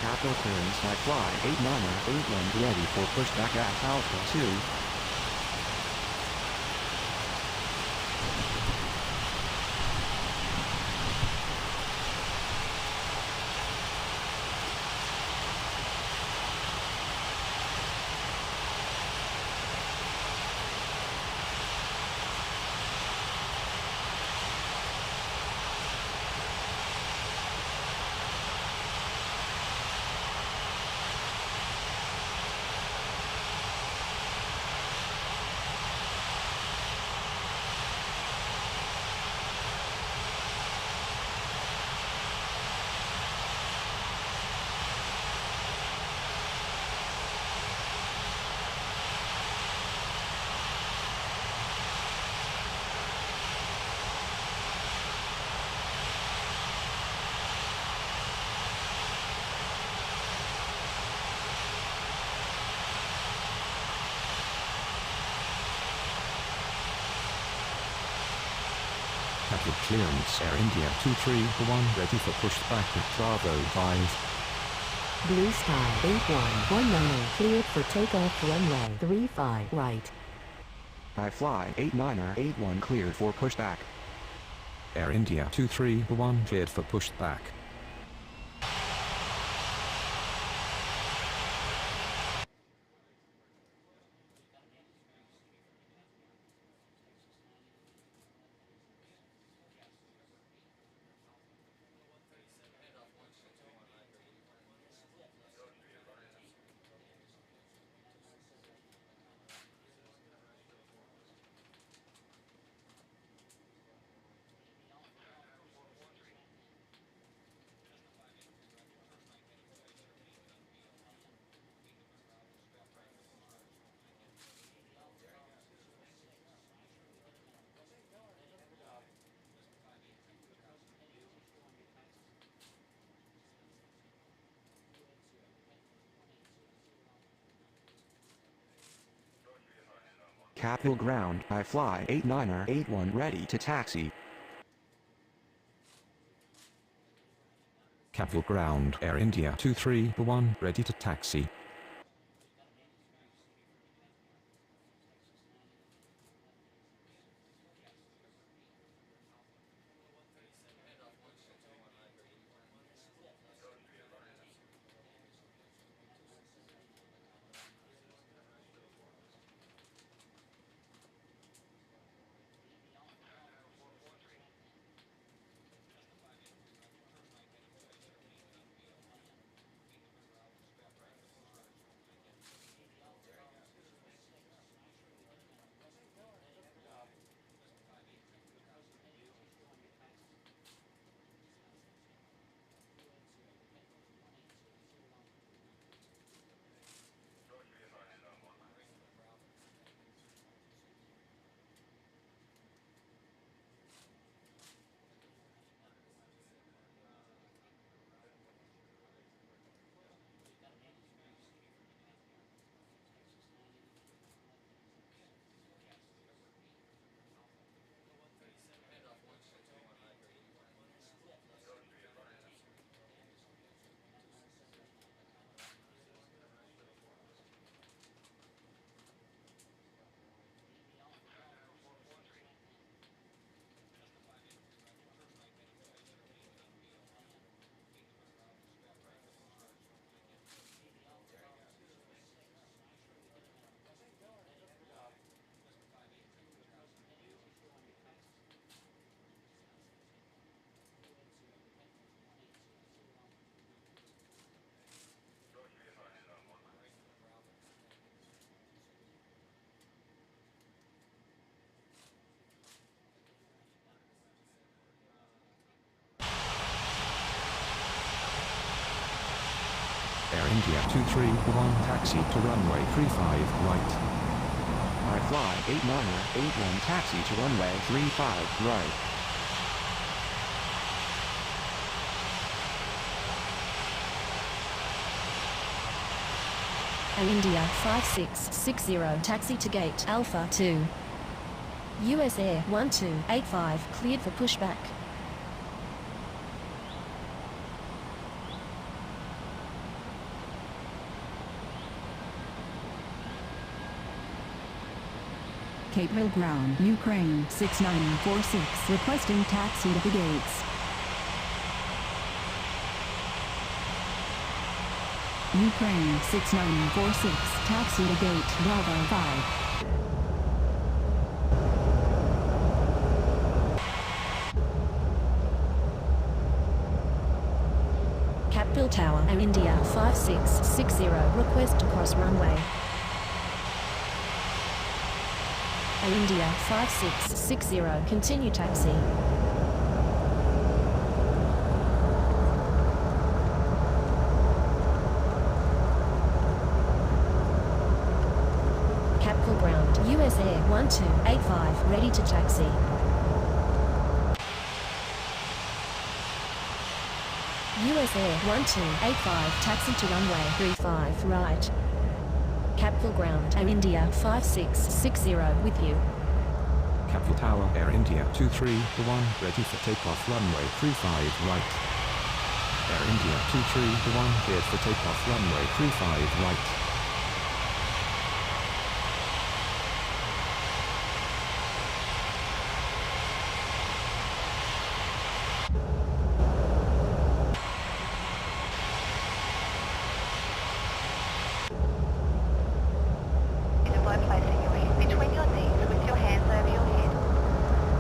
S9: Capital clearance at fly 89er 8 ready for pushback at Alpha 2.
S1: Cattle clearance. Air India 231 ready for pushback at Bravo 5.
S4: Blue Sky 8119 cleared for takeoff runway 35 right.
S9: I fly 89er81 cleared for pushback.
S1: Air India 231 cleared for pushback.
S9: Capital ground, I fly 89er81 ready to taxi.
S1: Capital ground. Air India 231 ready to taxi. Air India 231 taxi to runway 35 right.
S9: I fly 89er81 taxi to runway 35 right.
S8: Air India 5660 taxi to gate Alpha 2. US Air 1285 cleared for pushback.
S5: Cape Hill Ground, Ukraine 6946, requesting taxi to the gates. Ukraine 6946, taxi to gate Bravo 5.
S8: Capville Tower, Air India 5660, request to cross runway. Air India 5660, continue taxi. Capville Ground, US Air 1285, ready to taxi. US Air 1285, taxi to runway 35 right. Capville Ground, Air India 5660 with you.
S1: Capital Tower, Air India 231, ready for takeoff, runway 35 right. Air India 231, cleared for takeoff, runway 35 right.
S3: By placing your head between your knees with your hands over your head.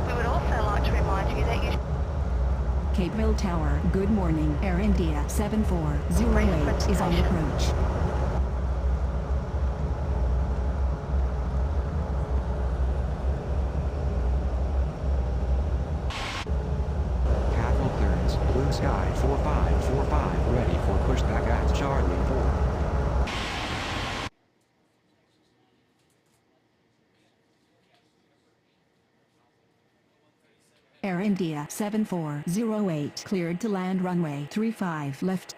S3: We would also like to remind you that you
S5: Capeville Tower, good morning. Air India 7408 is on approach.
S9: Capital clearance, blue sky 4545, ready for pushback at Charlie 4.
S5: Air India 7408 cleared to land runway 35 left.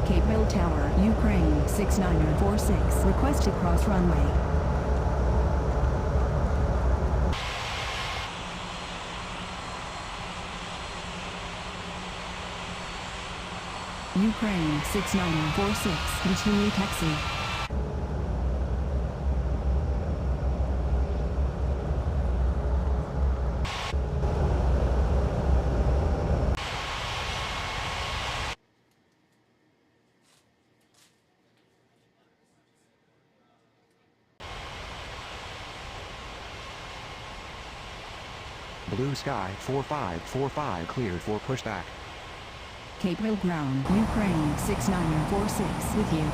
S5: Capeville Tower, Ukraine 6946, request to cross runway. Ukraine 6946, continue taxi.
S9: Blue sky 4545, cleared for pushback.
S5: Capeville Ground, Ukraine 6946, with you.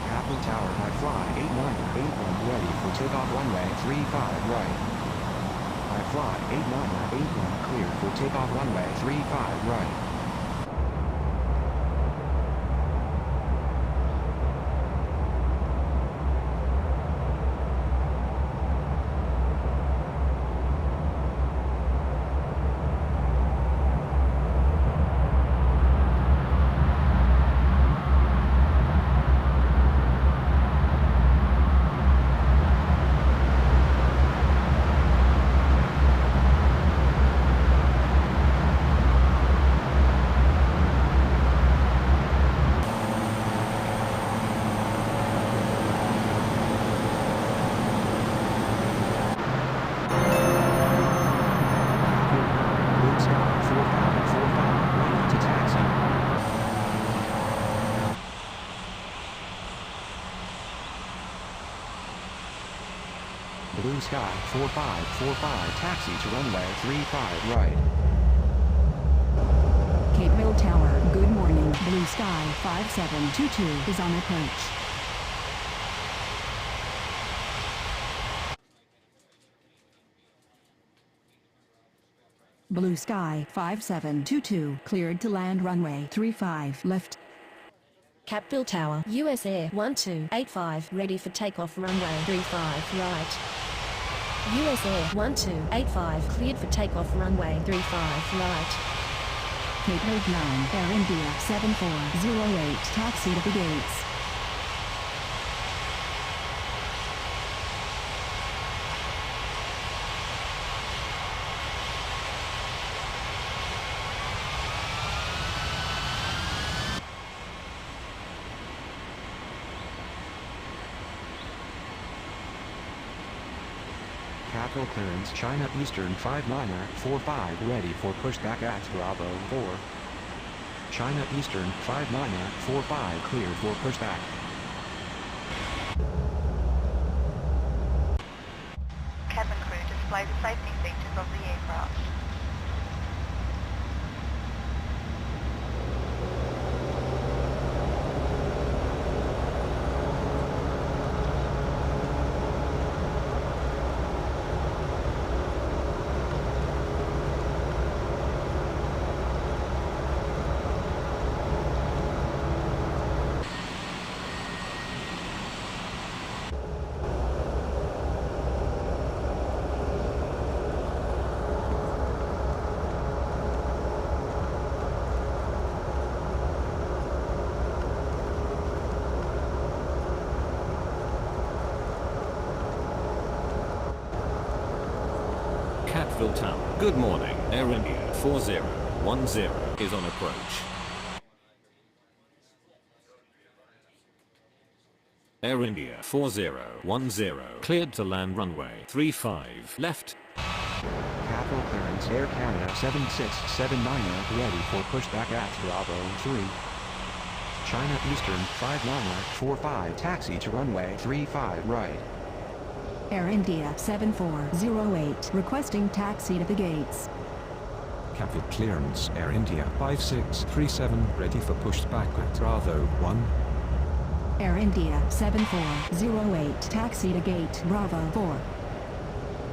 S9: Capital Tower, I fly 8981, ready for takeoff, runway 35 right. I fly 8981, cleared for takeoff, runway 35 right. Blue sky 4545, ready to taxi. Blue sky 4545, taxi to runway 35 right.
S5: Capeville Tower, good morning. Blue Sky 5722 is on approach. Blue Sky 5722 cleared to land runway 35 left.
S8: Capeville Tower, US Air 1285, ready for takeoff, runway 35 right. US Air 1285, cleared for takeoff, runway 35 right.
S5: Capeville Ground, Air India 7408, taxi to the gates.
S9: Capital clearance, China Eastern 5945, ready for pushback at Bravo 4. China Eastern 5945, cleared for pushback.
S3: cabin crew display the safety features of the aircraft.
S2: Tower. Good morning. Air India 4010 is on approach. Air India 4010 cleared to land runway 35 left.
S9: Capital clearance Air Canada 7679 ready for pushback at Bravo 3. China Eastern 5945 taxi to runway 35 right.
S5: Air India 7408 requesting taxi to the gates.
S1: Capital clearance Air India 5637 ready for pushback at Bravo 1.
S5: Air India 7408 taxi to gate Bravo 4.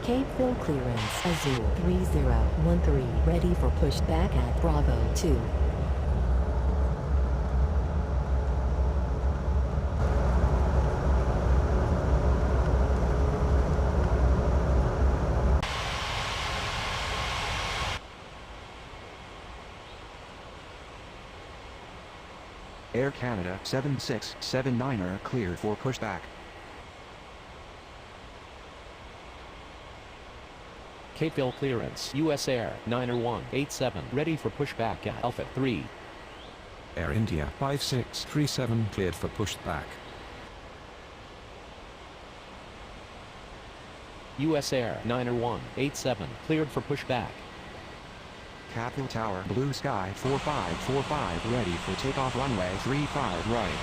S4: Capeville clearance Azul 3013 ready for pushback at Bravo 2.
S9: Air Canada 7679 cleared for pushback.
S6: Capeville clearance US Air 90187 ready for pushback at Alpha 3.
S1: Air India 5637 cleared for pushback.
S6: US Air 90187 cleared for pushback.
S9: Capital Tower Blue Sky 4545 ready for takeoff runway 35 right.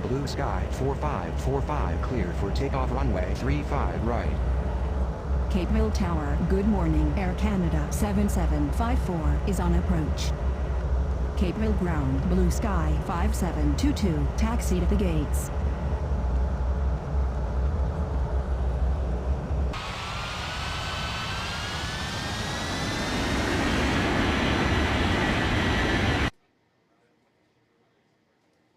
S9: Blue Sky 4545 cleared for takeoff runway 35 right.
S5: Capeville Tower, good morning. Air Canada 7754 is on approach. Capeville Ground, Blue Sky 5722, taxi to the gates.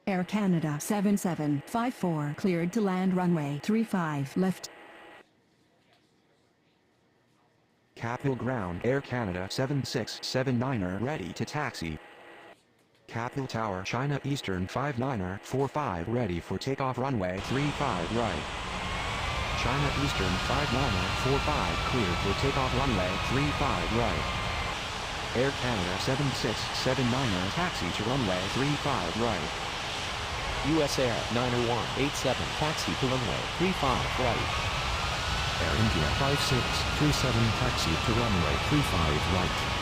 S5: Air Canada 7754 cleared to land runway 35 left.
S9: Capital Ground Air Canada 7679 ready to taxi. Capital Tower China Eastern 5945 ready for takeoff runway 35 right. China Eastern 5945 cleared for takeoff runway 35 right. Air Canada 7679 taxi to runway 35 right.
S6: US Air 90187 taxi to runway 35 right.
S1: Air India 5637 taxi to runway 35 right.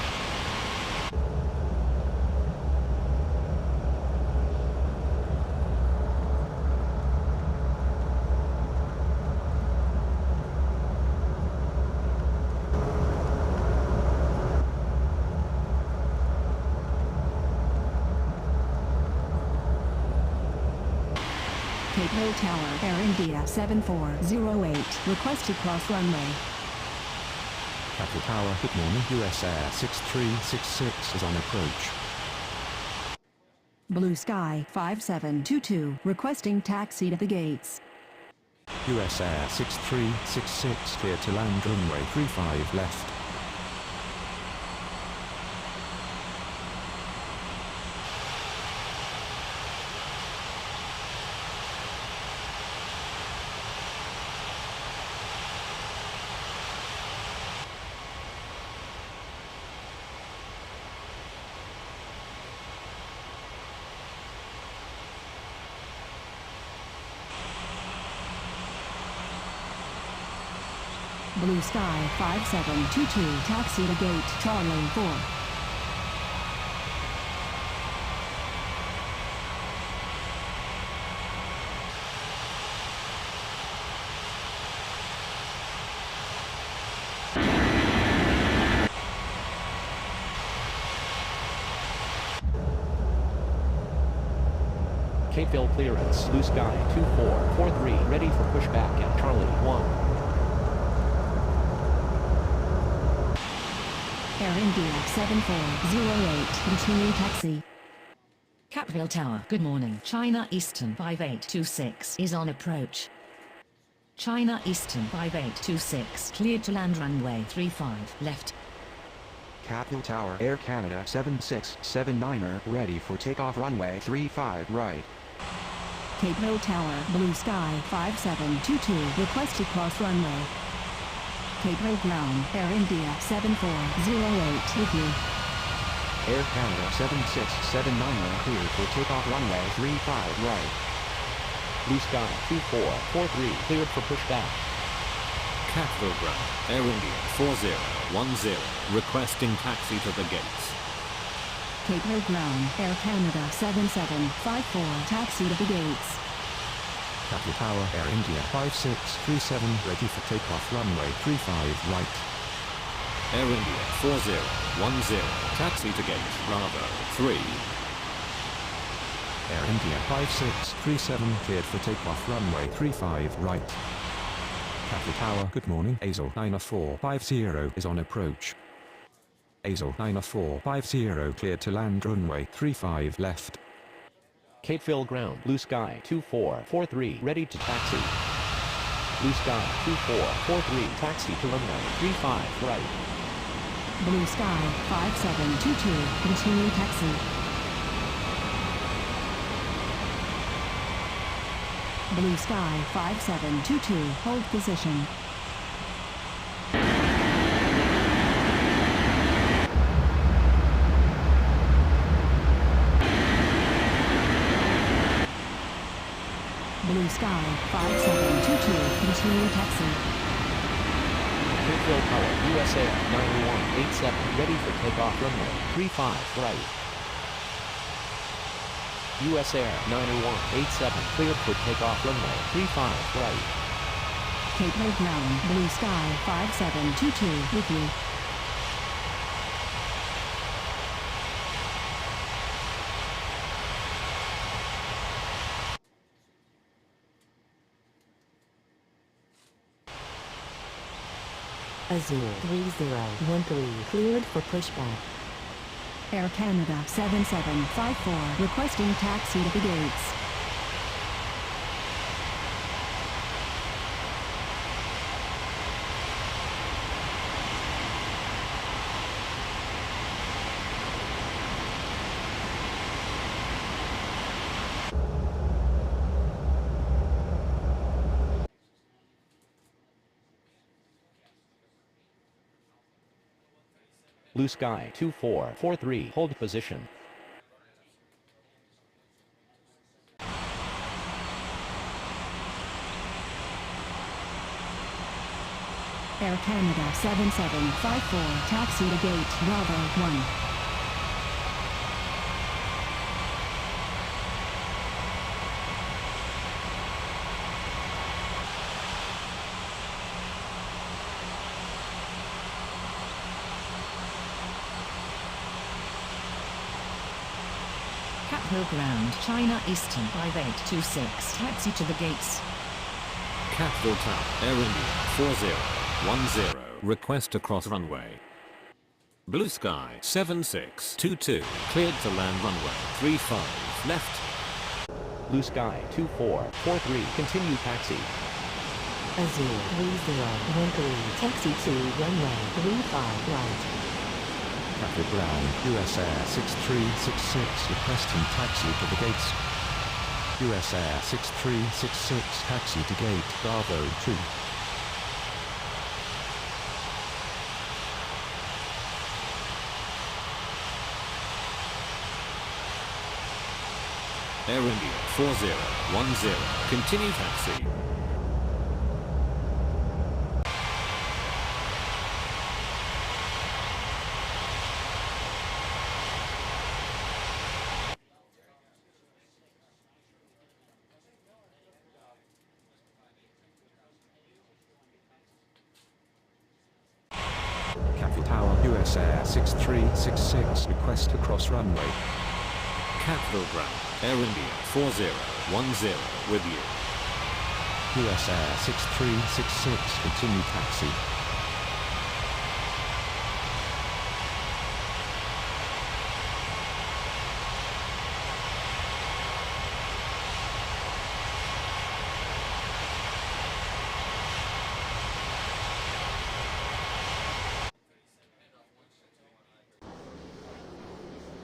S5: Capeville Tower, Air India 7408, request to cross runway.
S1: Capital Tower, good morning. US Air 6366 is on approach.
S5: Blue Sky 5722, requesting taxi to the gates.
S1: US Air 6366 clear to land runway 35 left.
S5: Blue Sky 5722, taxi to gate Charlie 4.
S6: Capeville clearance Blue Sky 2443 ready for pushback at Charlie 1.
S5: Air India 7408, continue taxi.
S4: Capeville Tower, good morning. China Eastern 5826 is on approach. China Eastern 5826 cleared to land runway 35 left.
S9: Capital Tower Air Canada 7679 ready for takeoff runway 35 right.
S5: Capeville Tower, Blue Sky 5722, request to cross runway. Cape Ground, Air India 7408 with you.
S9: Air Canada 7679 cleared for takeoff runway 35 right.
S6: Blue Sky 2443 cleared for pushback.
S2: Capital Ground, Air India 4010, requesting taxi to the gates.
S5: Cape Ground, Air Canada 7754 taxi to the gates.
S1: Capital Tower, Air India 5637, ready for takeoff runway 35 right.
S2: Air India 4010, taxi to gate Bravo 3.
S1: Air India 5637, cleared for takeoff runway 35 right. Capital Tower, good morning. ASL 90450 is on approach. ASL 90450 cleared to land runway 35 left.
S6: Capeville Ground, Blue Sky 2443 ready to taxi. Blue Sky 2443 taxi to runway 35 right.
S5: Blue Sky 5722 continue taxi. Blue Sky 5722 hold position. Blue Sky 5722 continue taxi.
S6: Capeville Tower, US Air 9187 ready for takeoff runway 35 right. US Air 90187 cleared for takeoff runway 35 right.
S5: Cape Ground, Blue Sky 5722 with you.
S4: Azul 3013 cleared for pushback.
S5: Air Canada 7754 requesting taxi to the gates.
S6: Blue Sky 2443 hold position.
S5: Air Canada 7754 taxi to gate Bravo 1.
S4: Capital Ground, China Eastern 5826 taxi to the gates.
S2: Capital Tower, Air India 4010, request to cross runway. Blue Sky 7622, cleared to land runway 35 left.
S6: Blue Sky 2443 continue taxi.
S4: Azul 3013 taxi to runway 35 right.
S1: Capital Ground, US Air 6366 requesting taxi to the gates. US Air 6366 taxi to gate Bravo 2.
S2: Air India 4010, continue taxi.
S1: Capital Tower, US Air 6366 request to cross runway.
S2: Capital Ground, Air India 4010 with you.
S1: US Air 6366 continue taxi.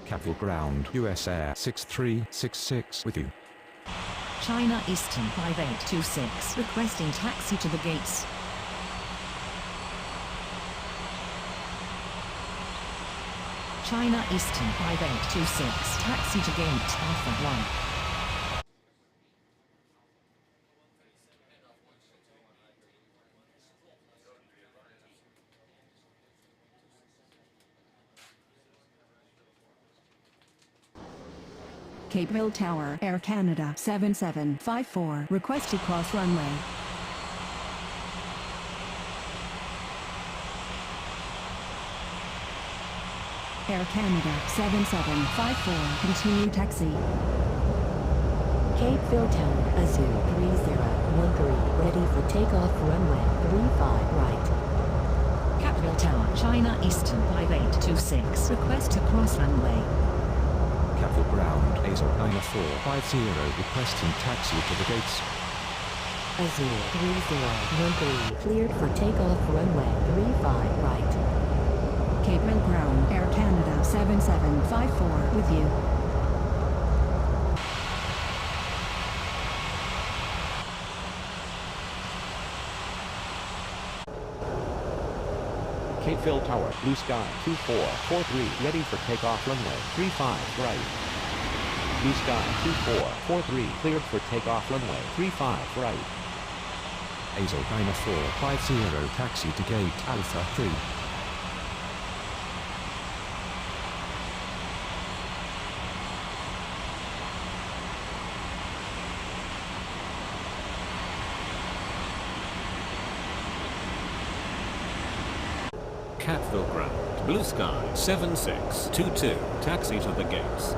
S1: Capital Ground, US Air 6366 with you.
S4: China Eastern 5826 requesting taxi to the gates. China Eastern 5826, taxi to gate Alpha 1.
S5: Cape Hill Tower, Air Canada 7754, request to cross runway. Air Canada 7754, continue taxi.
S10: Cape Hill Tower, Azul 3013, ready for takeoff runway 35 right.
S4: Capital Tower, China Eastern 5826, request to cross runway.
S1: Capital Ground, Azul 9450, requesting taxi to the gates.
S10: Azul 3013, cleared for takeoff runway 35 right.
S5: Cape Hill Ground, Air Canada 7754, with you.
S6: Cape Hill Tower, Blue Sky 2443, ready for takeoff runway 35 right. Blue Sky 2443, cleared for takeoff runway 35 right.
S1: Azul 9450, taxi to gate Alpha 3.
S2: Catville Ground, Blue Sky 7622, taxi to the gates.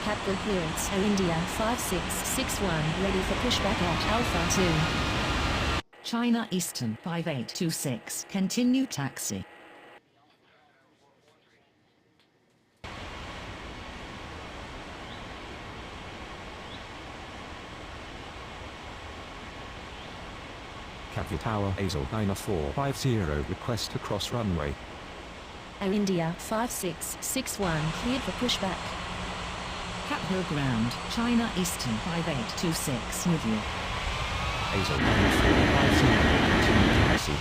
S8: Capital clearance, Air India 5661, ready for pushback at Alpha 2.
S4: China Eastern 5826, continue taxi.
S1: Capital Tower, Azul 9450, request to cross runway.
S8: Air India 5661, cleared for pushback.
S4: Capital Ground, China Eastern 5826, with you.
S1: Azul 9450, continue taxi.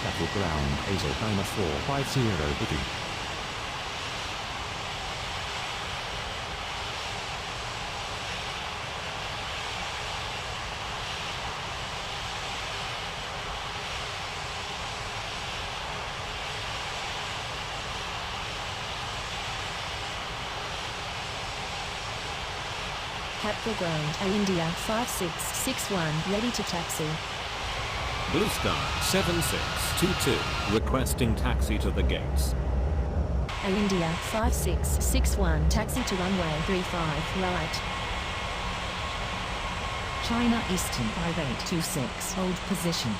S1: Capital Ground, Azul 9450, with you.
S8: Capital Ground, Air India 5661, ready to taxi.
S2: Blue Sky 7622, requesting taxi to the gates.
S8: Air India 5661, taxi to runway 35 right.
S4: China Eastern 5826, hold position.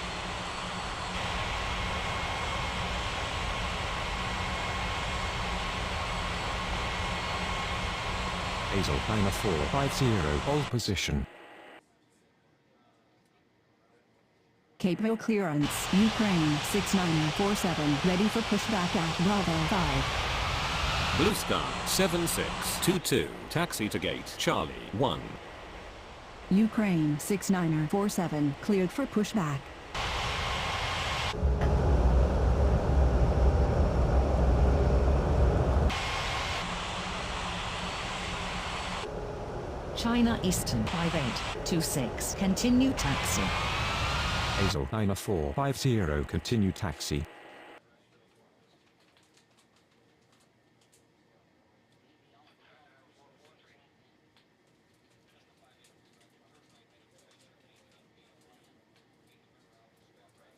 S1: Azul 9450, hold position.
S5: Cape Hill clearance, Ukraine 6947, ready for pushback at Bravo 5.
S2: Blue Sky 7622, taxi to gate Charlie 1.
S5: Ukraine 6947, cleared for pushback.
S4: China Eastern 5826, continue taxi.
S1: Azul 9450, continue taxi.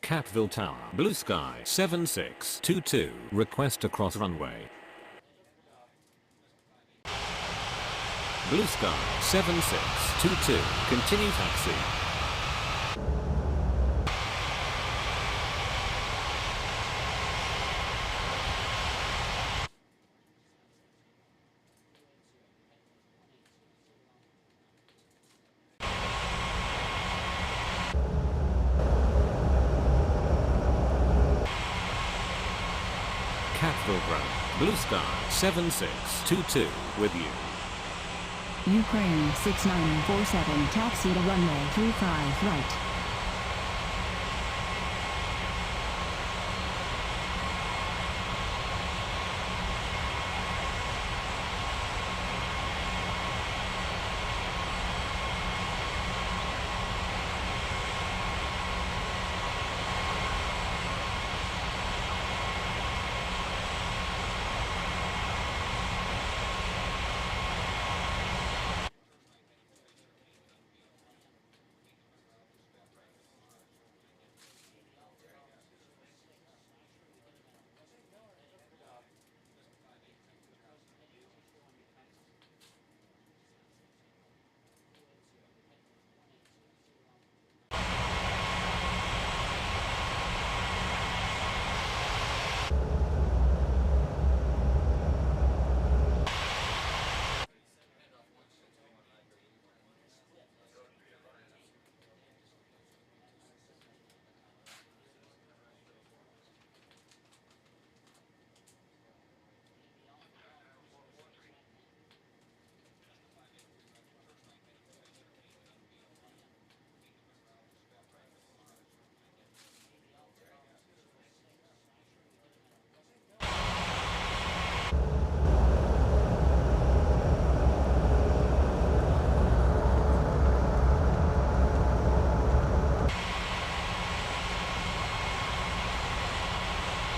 S2: Catville Tower, Blue Sky 7622, request to cross runway. Blue Sky 7622, continue taxi. Capital Ground, Blue Sky 7622 with you.
S5: Ukraine 6947, taxi to runway 35 right.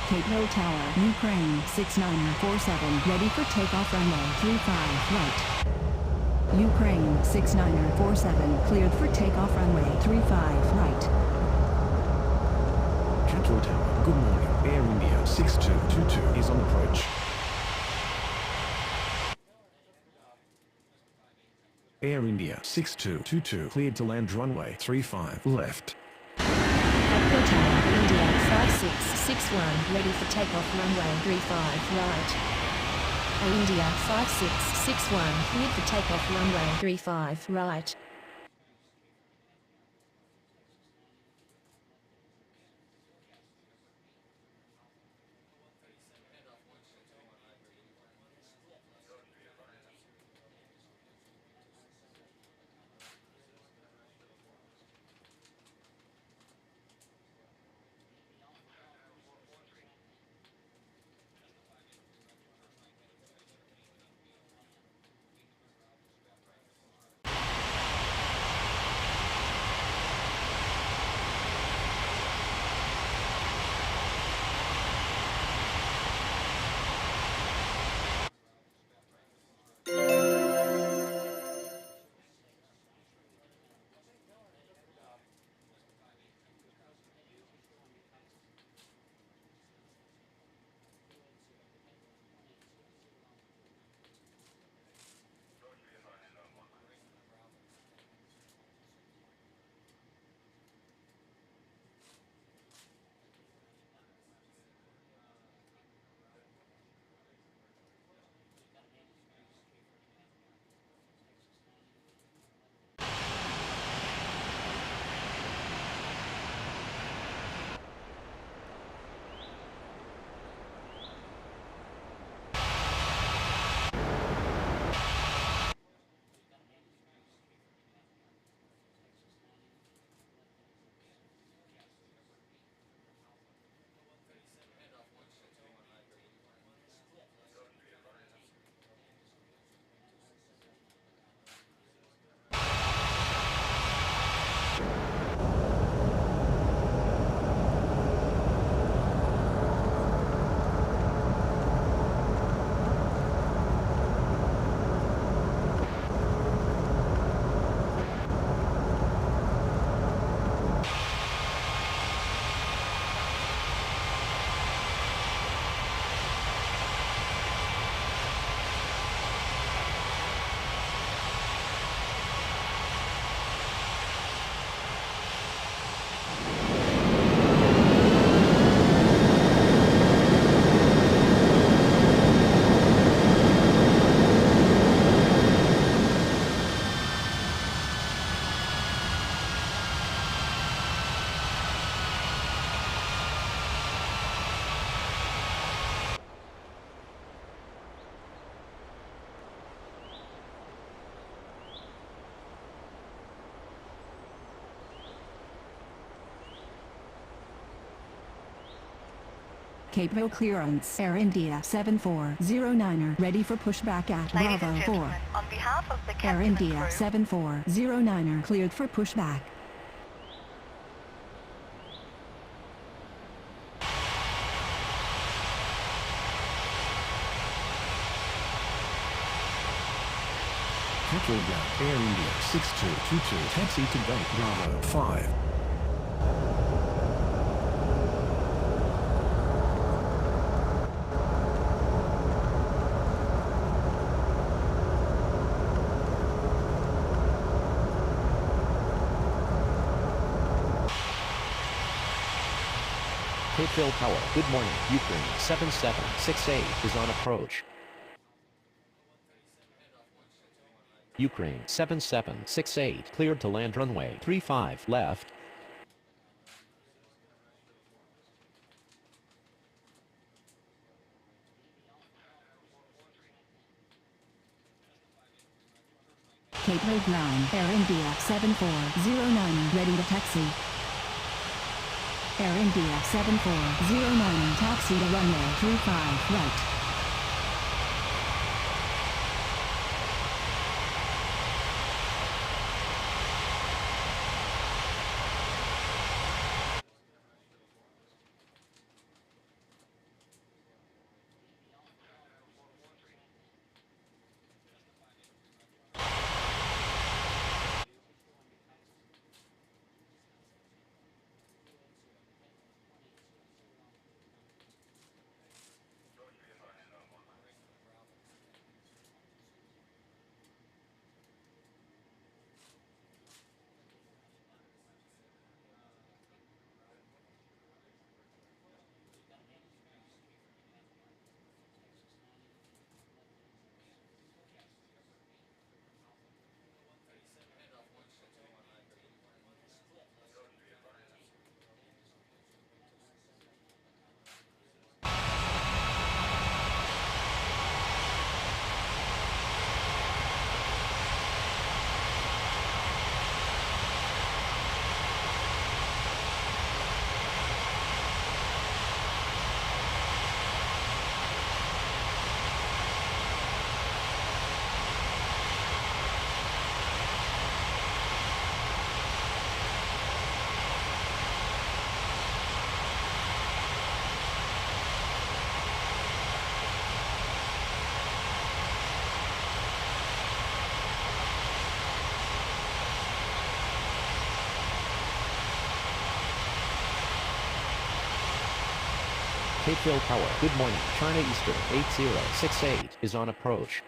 S5: Cape Hill Tower, Ukraine 6947, ready for takeoff runway 35 right. Ukraine 6947, cleared for takeoff runway 35 right.
S1: Capital Tower, good morning. Air India 6222 is on approach. Air India 6222 cleared to land runway 35 left.
S8: Capital Tower, India 5661, ready for takeoff runway 35 right. India 5661, cleared for takeoff runway 35 right.
S5: Cape Hill clearance. Air India 7409er ready for pushback at
S3: Ladies
S5: Bravo
S3: and
S5: 4.
S3: gentlemen, on behalf of the
S5: Air
S3: captain and
S5: India
S3: crew,
S5: 7409er cleared for pushback.
S1: Control ground, Air India 6222, taxi to gate Bravo 5.
S6: Cape Hill Tower, good morning. Ukraine 7768 is on approach. Ukraine 7768 cleared to land runway 35 left.
S5: Cape Hill ground. Air India 7409 ready to taxi. Air India 7409 taxi to runway 35 right.
S6: Cape Hill Tower, good morning. China Eastern 8068 is on approach.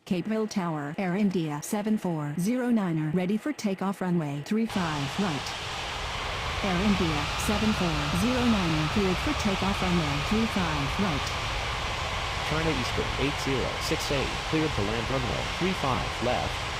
S5: Cape Hill Tower. Air India 7409er ready for takeoff runway 35 right. Air India 7409er cleared for takeoff runway 35 right.
S6: China Eastern 8068 cleared to land runway 35 left.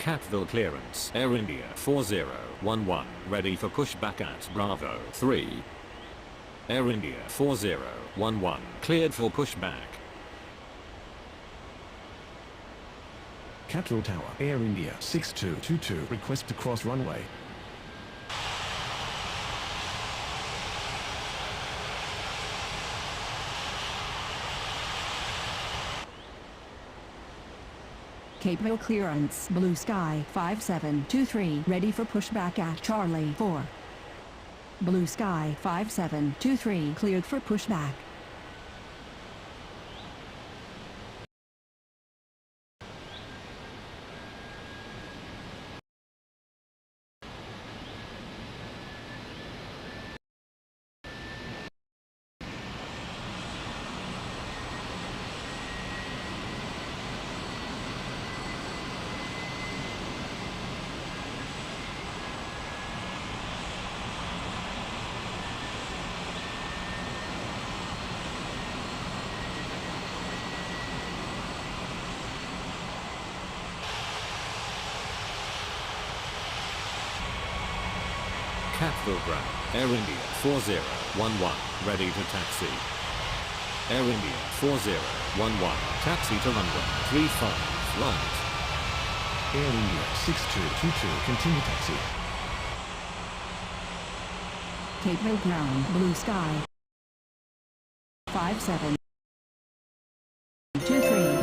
S2: Catville clearance. Air India 4011 ready for pushback at Bravo 3. Air India 4011 cleared for pushback.
S1: Capital Tower, Air India 6222, request to cross runway.
S5: Cape Hill clearance. Blue Sky 5723 ready for pushback at Charlie 4. Blue Sky 5723 cleared for pushback.
S2: Capital Ground, Air India 4011, ready to taxi. Air India 4011, taxi to runway 35, right.
S1: Air India 6222, continue taxi.
S5: Cape Hill Ground, Blue Sky. 5723,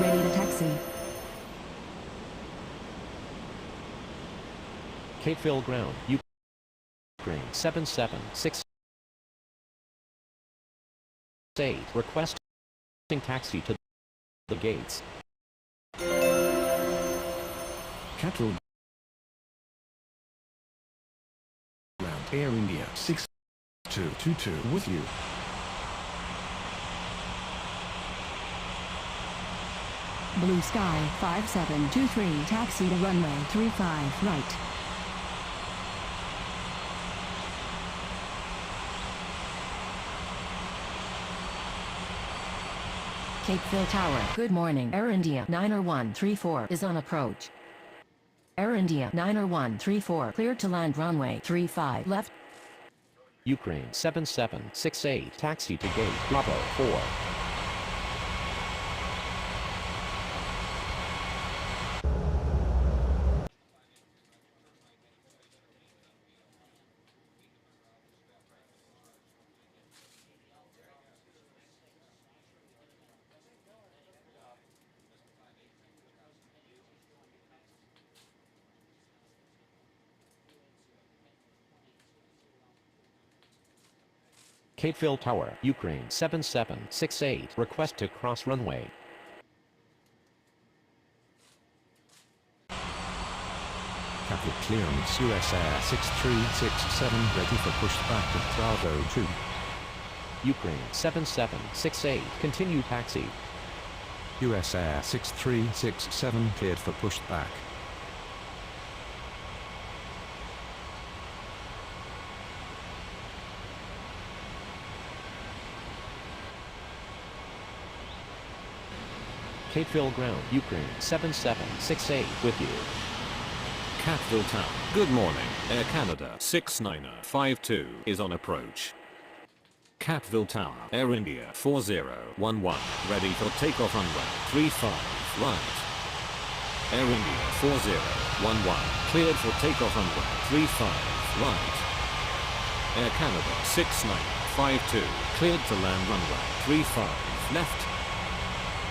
S5: ready to taxi.
S6: Capeville Ground, Ukraine 7768, requesting taxi to the gates.
S1: Capital Ground, Air India 6222, with you.
S5: Blue Sky 5723, taxi to runway 35, right.
S4: Capeville Tower, good morning. Air India 90134 is on approach. Air India 90134, cleared to land runway 35 left.
S6: Ukraine 7768, taxi to gate Bravo 4. Capeville Tower, Ukraine 7768, request to cross runway.
S1: Capital clearance, US Air 6367, ready for pushback to Bravo 2.
S6: Ukraine 7768, continue taxi.
S1: US Air 6367, cleared for pushback.
S6: Capeville Ground, Ukraine 7768, with you.
S2: Capital Town, good morning. Air Canada 6952 is on approach. Capital Tower, Air India 4011, ready for takeoff runway 35, right. Air India 4011, cleared for takeoff runway 35, right. Air Canada 6952, cleared to land runway 35, left.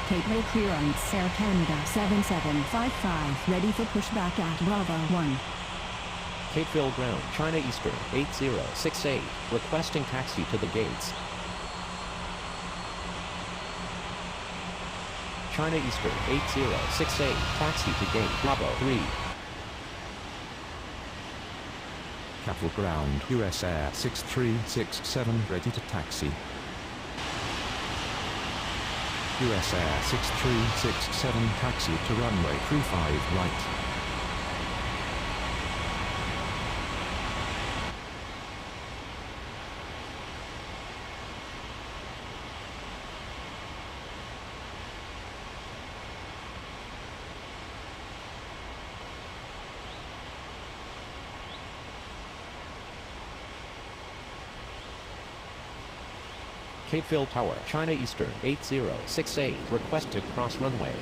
S5: Capeville clearance, Air Canada 7755, ready for pushback at Bravo 1.
S6: Capeville Ground, China Eastern 8068, requesting taxi to the gates. China Eastern 8068, taxi to gate Bravo 3.
S1: Capital Ground, US Air 6367, ready to taxi. US Air 6367, taxi to runway 35 right.
S6: Capeville Tower, China Eastern 8068, request to cross runway.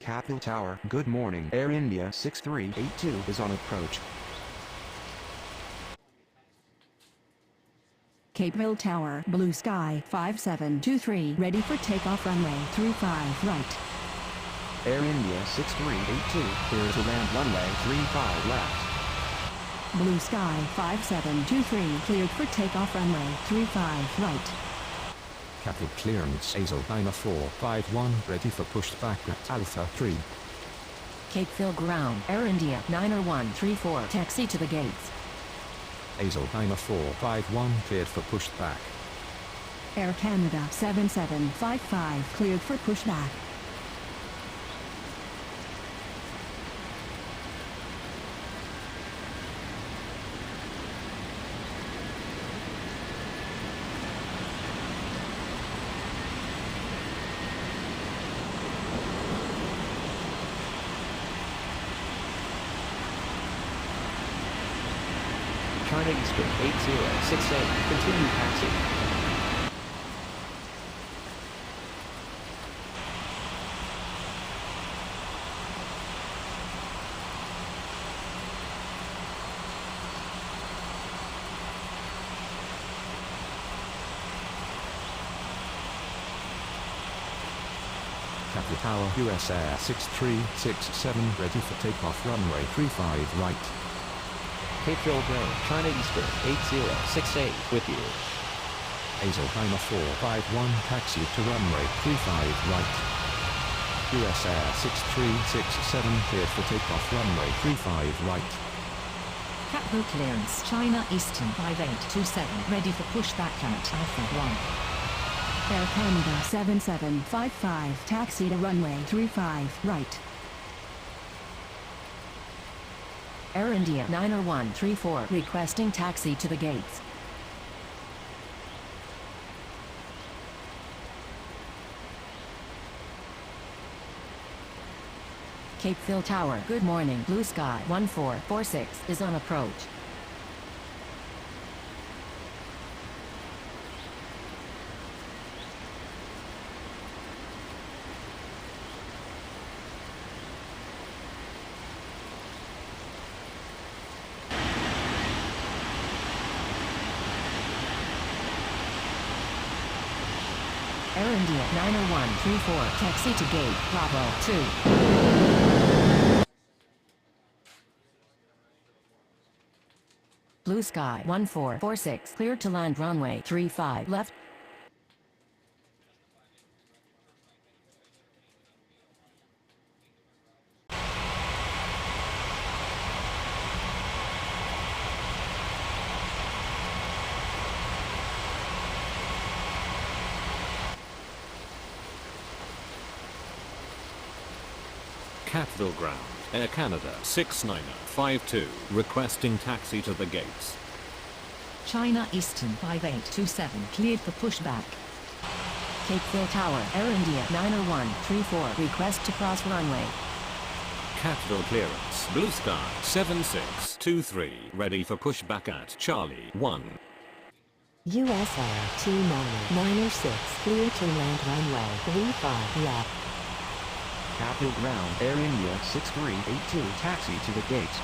S9: Capital Tower, good morning. Air India 6382 is on approach.
S5: Capeville Tower, Blue Sky 5723, ready for takeoff runway 35 right.
S9: Air India 6382, clear to land runway 35 left.
S5: Blue Sky 5723, cleared for takeoff runway 35 right.
S1: Capital clearance, ASL 9451, ready for pushback at Alpha 3.
S4: Capeville Ground, Air India 90134, taxi to the gates.
S1: ASL 9451, cleared for pushback.
S5: Air Canada 7755 cleared for pushback.
S6: China Eastern 8068, continue taxi.
S1: Capital Tower, US Air 6367, ready for takeoff, runway 35 right.
S6: Capeville Ground, China Eastern 8068, with you.
S1: Hazel Timer 451, taxi to runway 35 right. US Air 6367, cleared for takeoff, runway 35 right.
S4: Catboat clearance, China Eastern 5827, ready for pushback at Alpha 1.
S5: Air Canada 7755 taxi to runway 35 right.
S4: Air India 90134 requesting taxi to the gates. Capeville Tower, good morning. Blue Sky 1446 is on approach. Air India 90134 taxi to gate Bravo 2. Blue Sky 1446 cleared to land runway 35 left.
S2: Cateville Ground, Air Canada 6952, requesting taxi to the gates.
S4: China Eastern 5827 cleared for pushback. Capeville Tower, Air India 90134 request to cross runway.
S2: Cateville clearance, Blue Sky 7623, ready for pushback at Charlie 1.
S10: USR 29906, clear to land runway 35 left.
S9: Capital Ground, Air India 6382, taxi to the gates.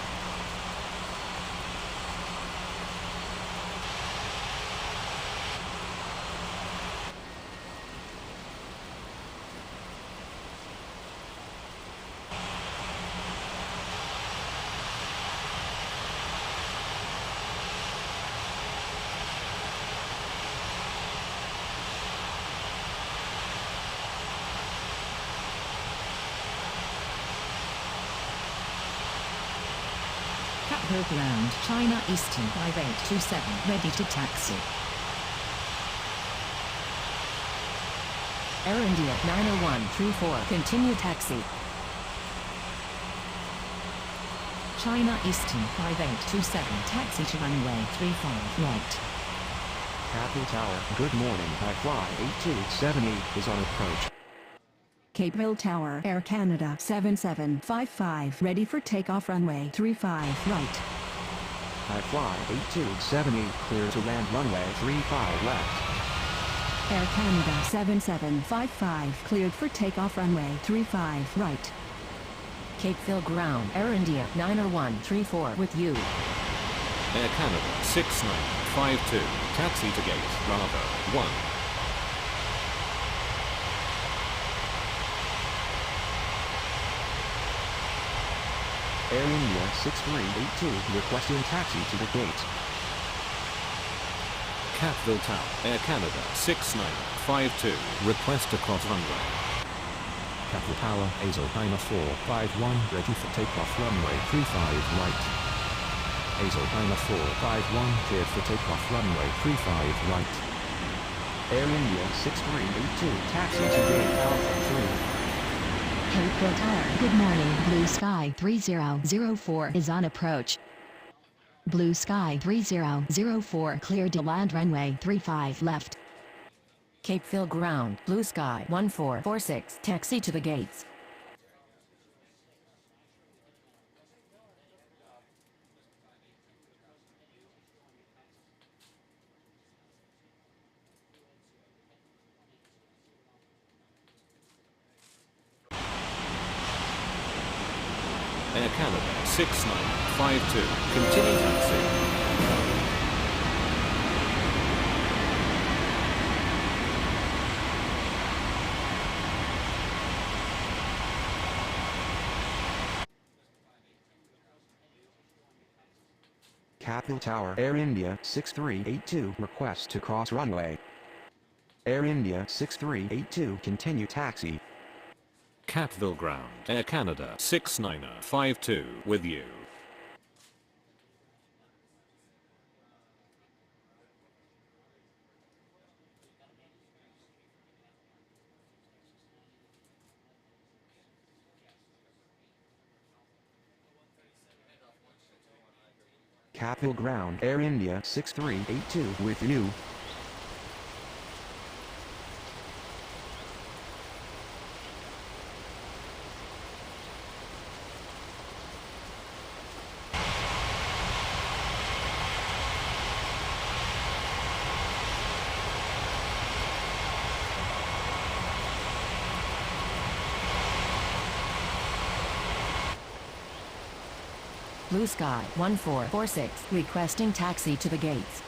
S4: Cateville Ground, China Eastern 5827 ready to taxi. Air India 90134 continue taxi. China Eastern 5827 taxi to runway 35 right.
S9: Capital Tower, good morning. I fly 8278 is on approach.
S5: Capeville Tower, Air Canada 7755 ready for takeoff runway 35 right.
S9: I fly 8278, clear to land runway 35 left.
S5: Air Canada 7755 cleared for takeoff runway 35 right.
S4: Capeville Ground, Air India 90134 with you.
S2: Air Canada 6952, taxi to gate Bravo 1.
S9: Air India 6382, requesting taxi to the gate.
S2: Cateville Tower, Air Canada 6952, request to cross runway.
S1: Capital Tower, Hazel Timer 451, ready for takeoff, runway 35 right. Hazel Timer 451, cleared for takeoff, runway 35 right.
S9: Air India 6382, taxi to gate Alpha 3.
S7: Cape Bill Tower. Good morning. Blue Sky 3004 is on approach. Blue Sky 3004 cleared to land runway 35 left.
S4: Capeville ground, Blue Sky 1446, taxi to the gates.
S2: Air Canada 6952, continue taxi.
S9: Capital Tower, Air India 6382, request to cross runway. Air India 6382, continue taxi.
S2: Catville ground, Air Canada 6952 with you.
S9: Capital ground, Air India 6382 with you.
S4: Blue Sky 1446, requesting taxi to the gates.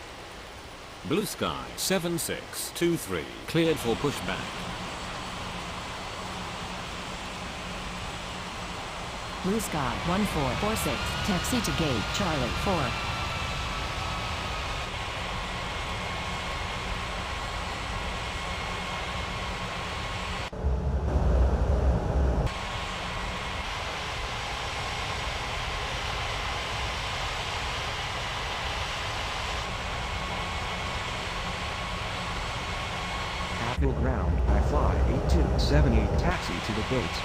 S2: Blue Sky 7623, cleared for pushback.
S4: Blue Sky 1446, taxi to gate Charlie 4.
S9: Capital ground, I fly 8278, taxi to the gates.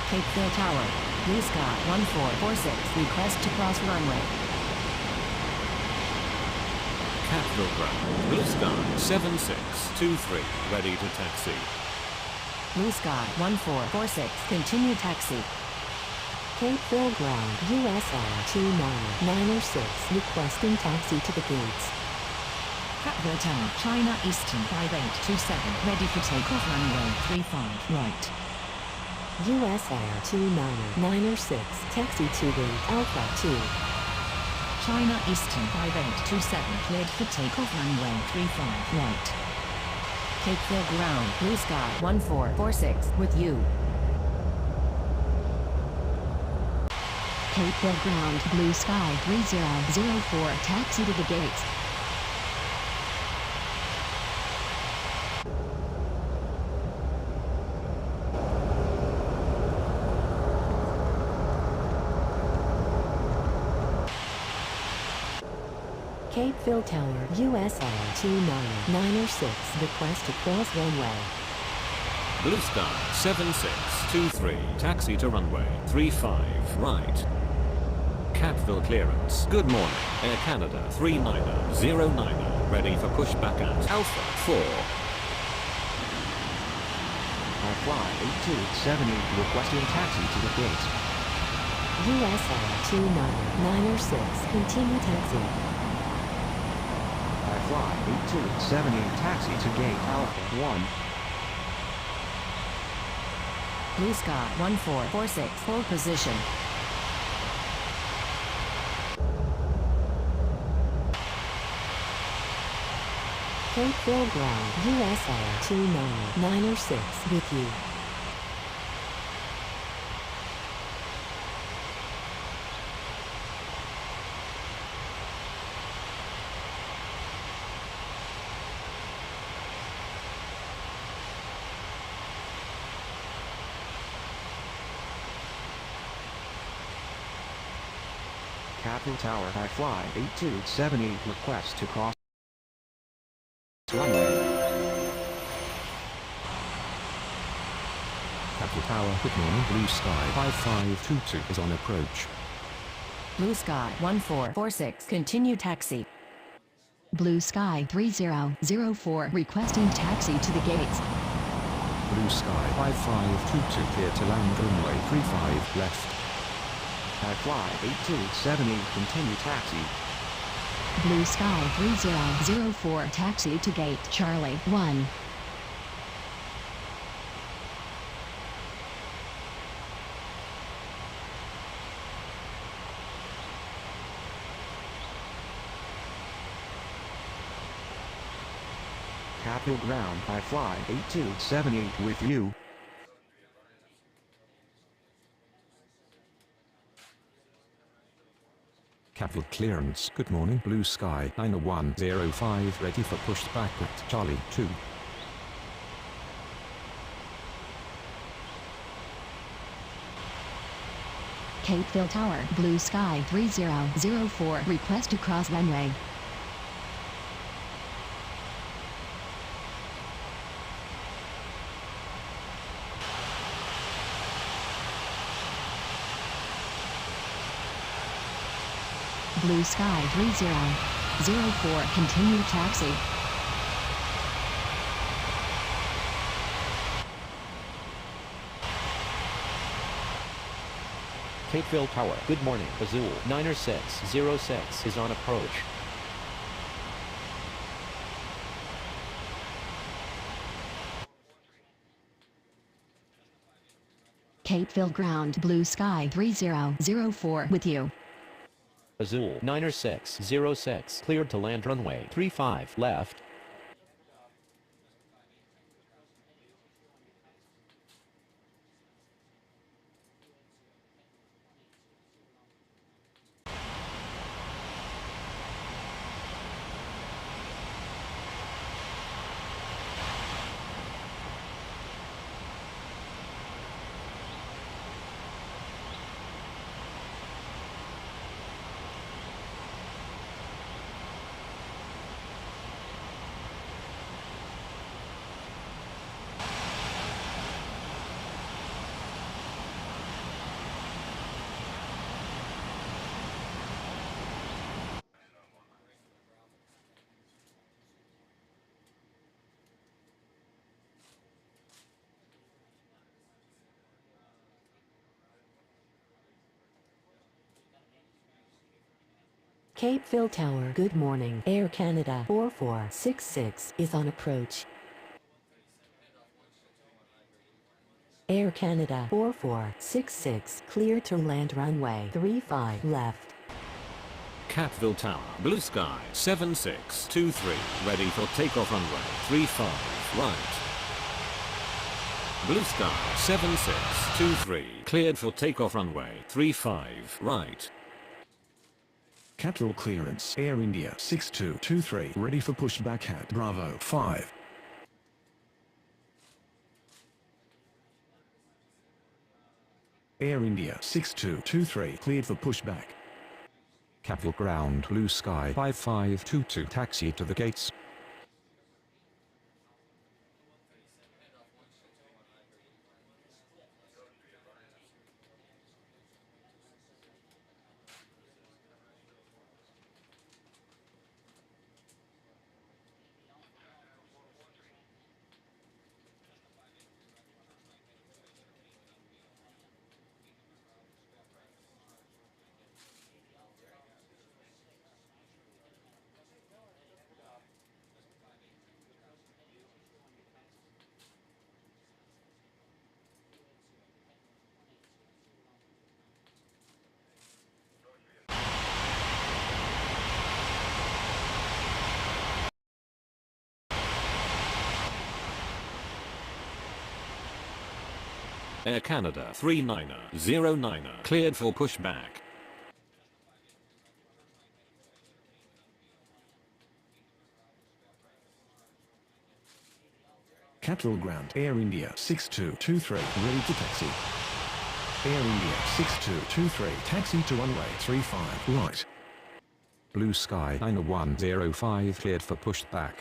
S4: Capeville Tower, Blue Sky 1446, request to cross runway.
S2: Catville ground, Blue Sky 7623, ready to taxi.
S4: Blue Sky 1446, continue taxi.
S10: Capeville ground, USR 29906, requesting taxi to the gates.
S4: Catville Tower, China Eastern 5827, ready for takeoff runway 35 right.
S10: USR 29906, taxi to gate Alpha 2.
S4: China Eastern 5827, cleared for takeoff runway 35 right. Capeville ground, Blue Sky 1446, with you.
S7: Capeville ground, Blue Sky 3004 taxi to the gates.
S10: Capeville Tower, USR 29906, request to cross runway.
S2: Blue Sky 7623, taxi to runway 35 right. Catville clearance, good morning, Air Canada 3909, ready for pushback at Alpha 4.
S9: I fly 8278, requesting taxi to the gates.
S10: USR 29906, continue taxi.
S9: I fly 8278, taxi to gate Alpha 1.
S4: Blue Sky 1446, hold position.
S10: Capeville ground, USR 29906, with you.
S9: Capital Tower High Fly 8278 request to cross runway.
S1: Capital Tower, good morning. Blue Sky 5522 is on approach.
S4: Blue Sky 1446, continue taxi.
S7: Blue Sky 3004 requesting taxi to the gates.
S1: Blue Sky 5522 clear to land runway 35 left.
S9: High Fly 8278 continue taxi.
S7: Blue Sky 3004 taxi to gate Charlie 1.
S9: Capital Ground High Fly 8278 with you.
S1: Capital clearance, good morning. Blue Sky 9105 ready for push back at Charlie 2.
S7: Capeville Tower, Blue Sky 3004 request to cross runway. Blue Sky 3004 continue taxi.
S6: Capeville Tower, good morning. Azul 9606 is on approach.
S7: Capeville Ground, Blue Sky 3004 with you.
S6: Azul 9606 cleared to land runway 35 left.
S10: Capeville Tower, good morning. Air Canada 4466 is on approach. Air Canada 4466 clear to land runway 35 left.
S2: Capeville Tower, Blue Sky 7623, ready for takeoff runway 35 right. Blue Sky 7623, cleared for takeoff runway 35 right.
S1: Capital clearance, Air India 6223 ready for pushback at Bravo 5. Air India 6223 cleared for pushback. Capital Ground, Blue Sky 5522 taxi to the gates.
S2: Air Canada 3909, cleared for pushback.
S1: Capital Ground, Air India 6223 ready to taxi. Air India 6223, taxi to runway 35 right. Blue Sky 9105, cleared for pushback.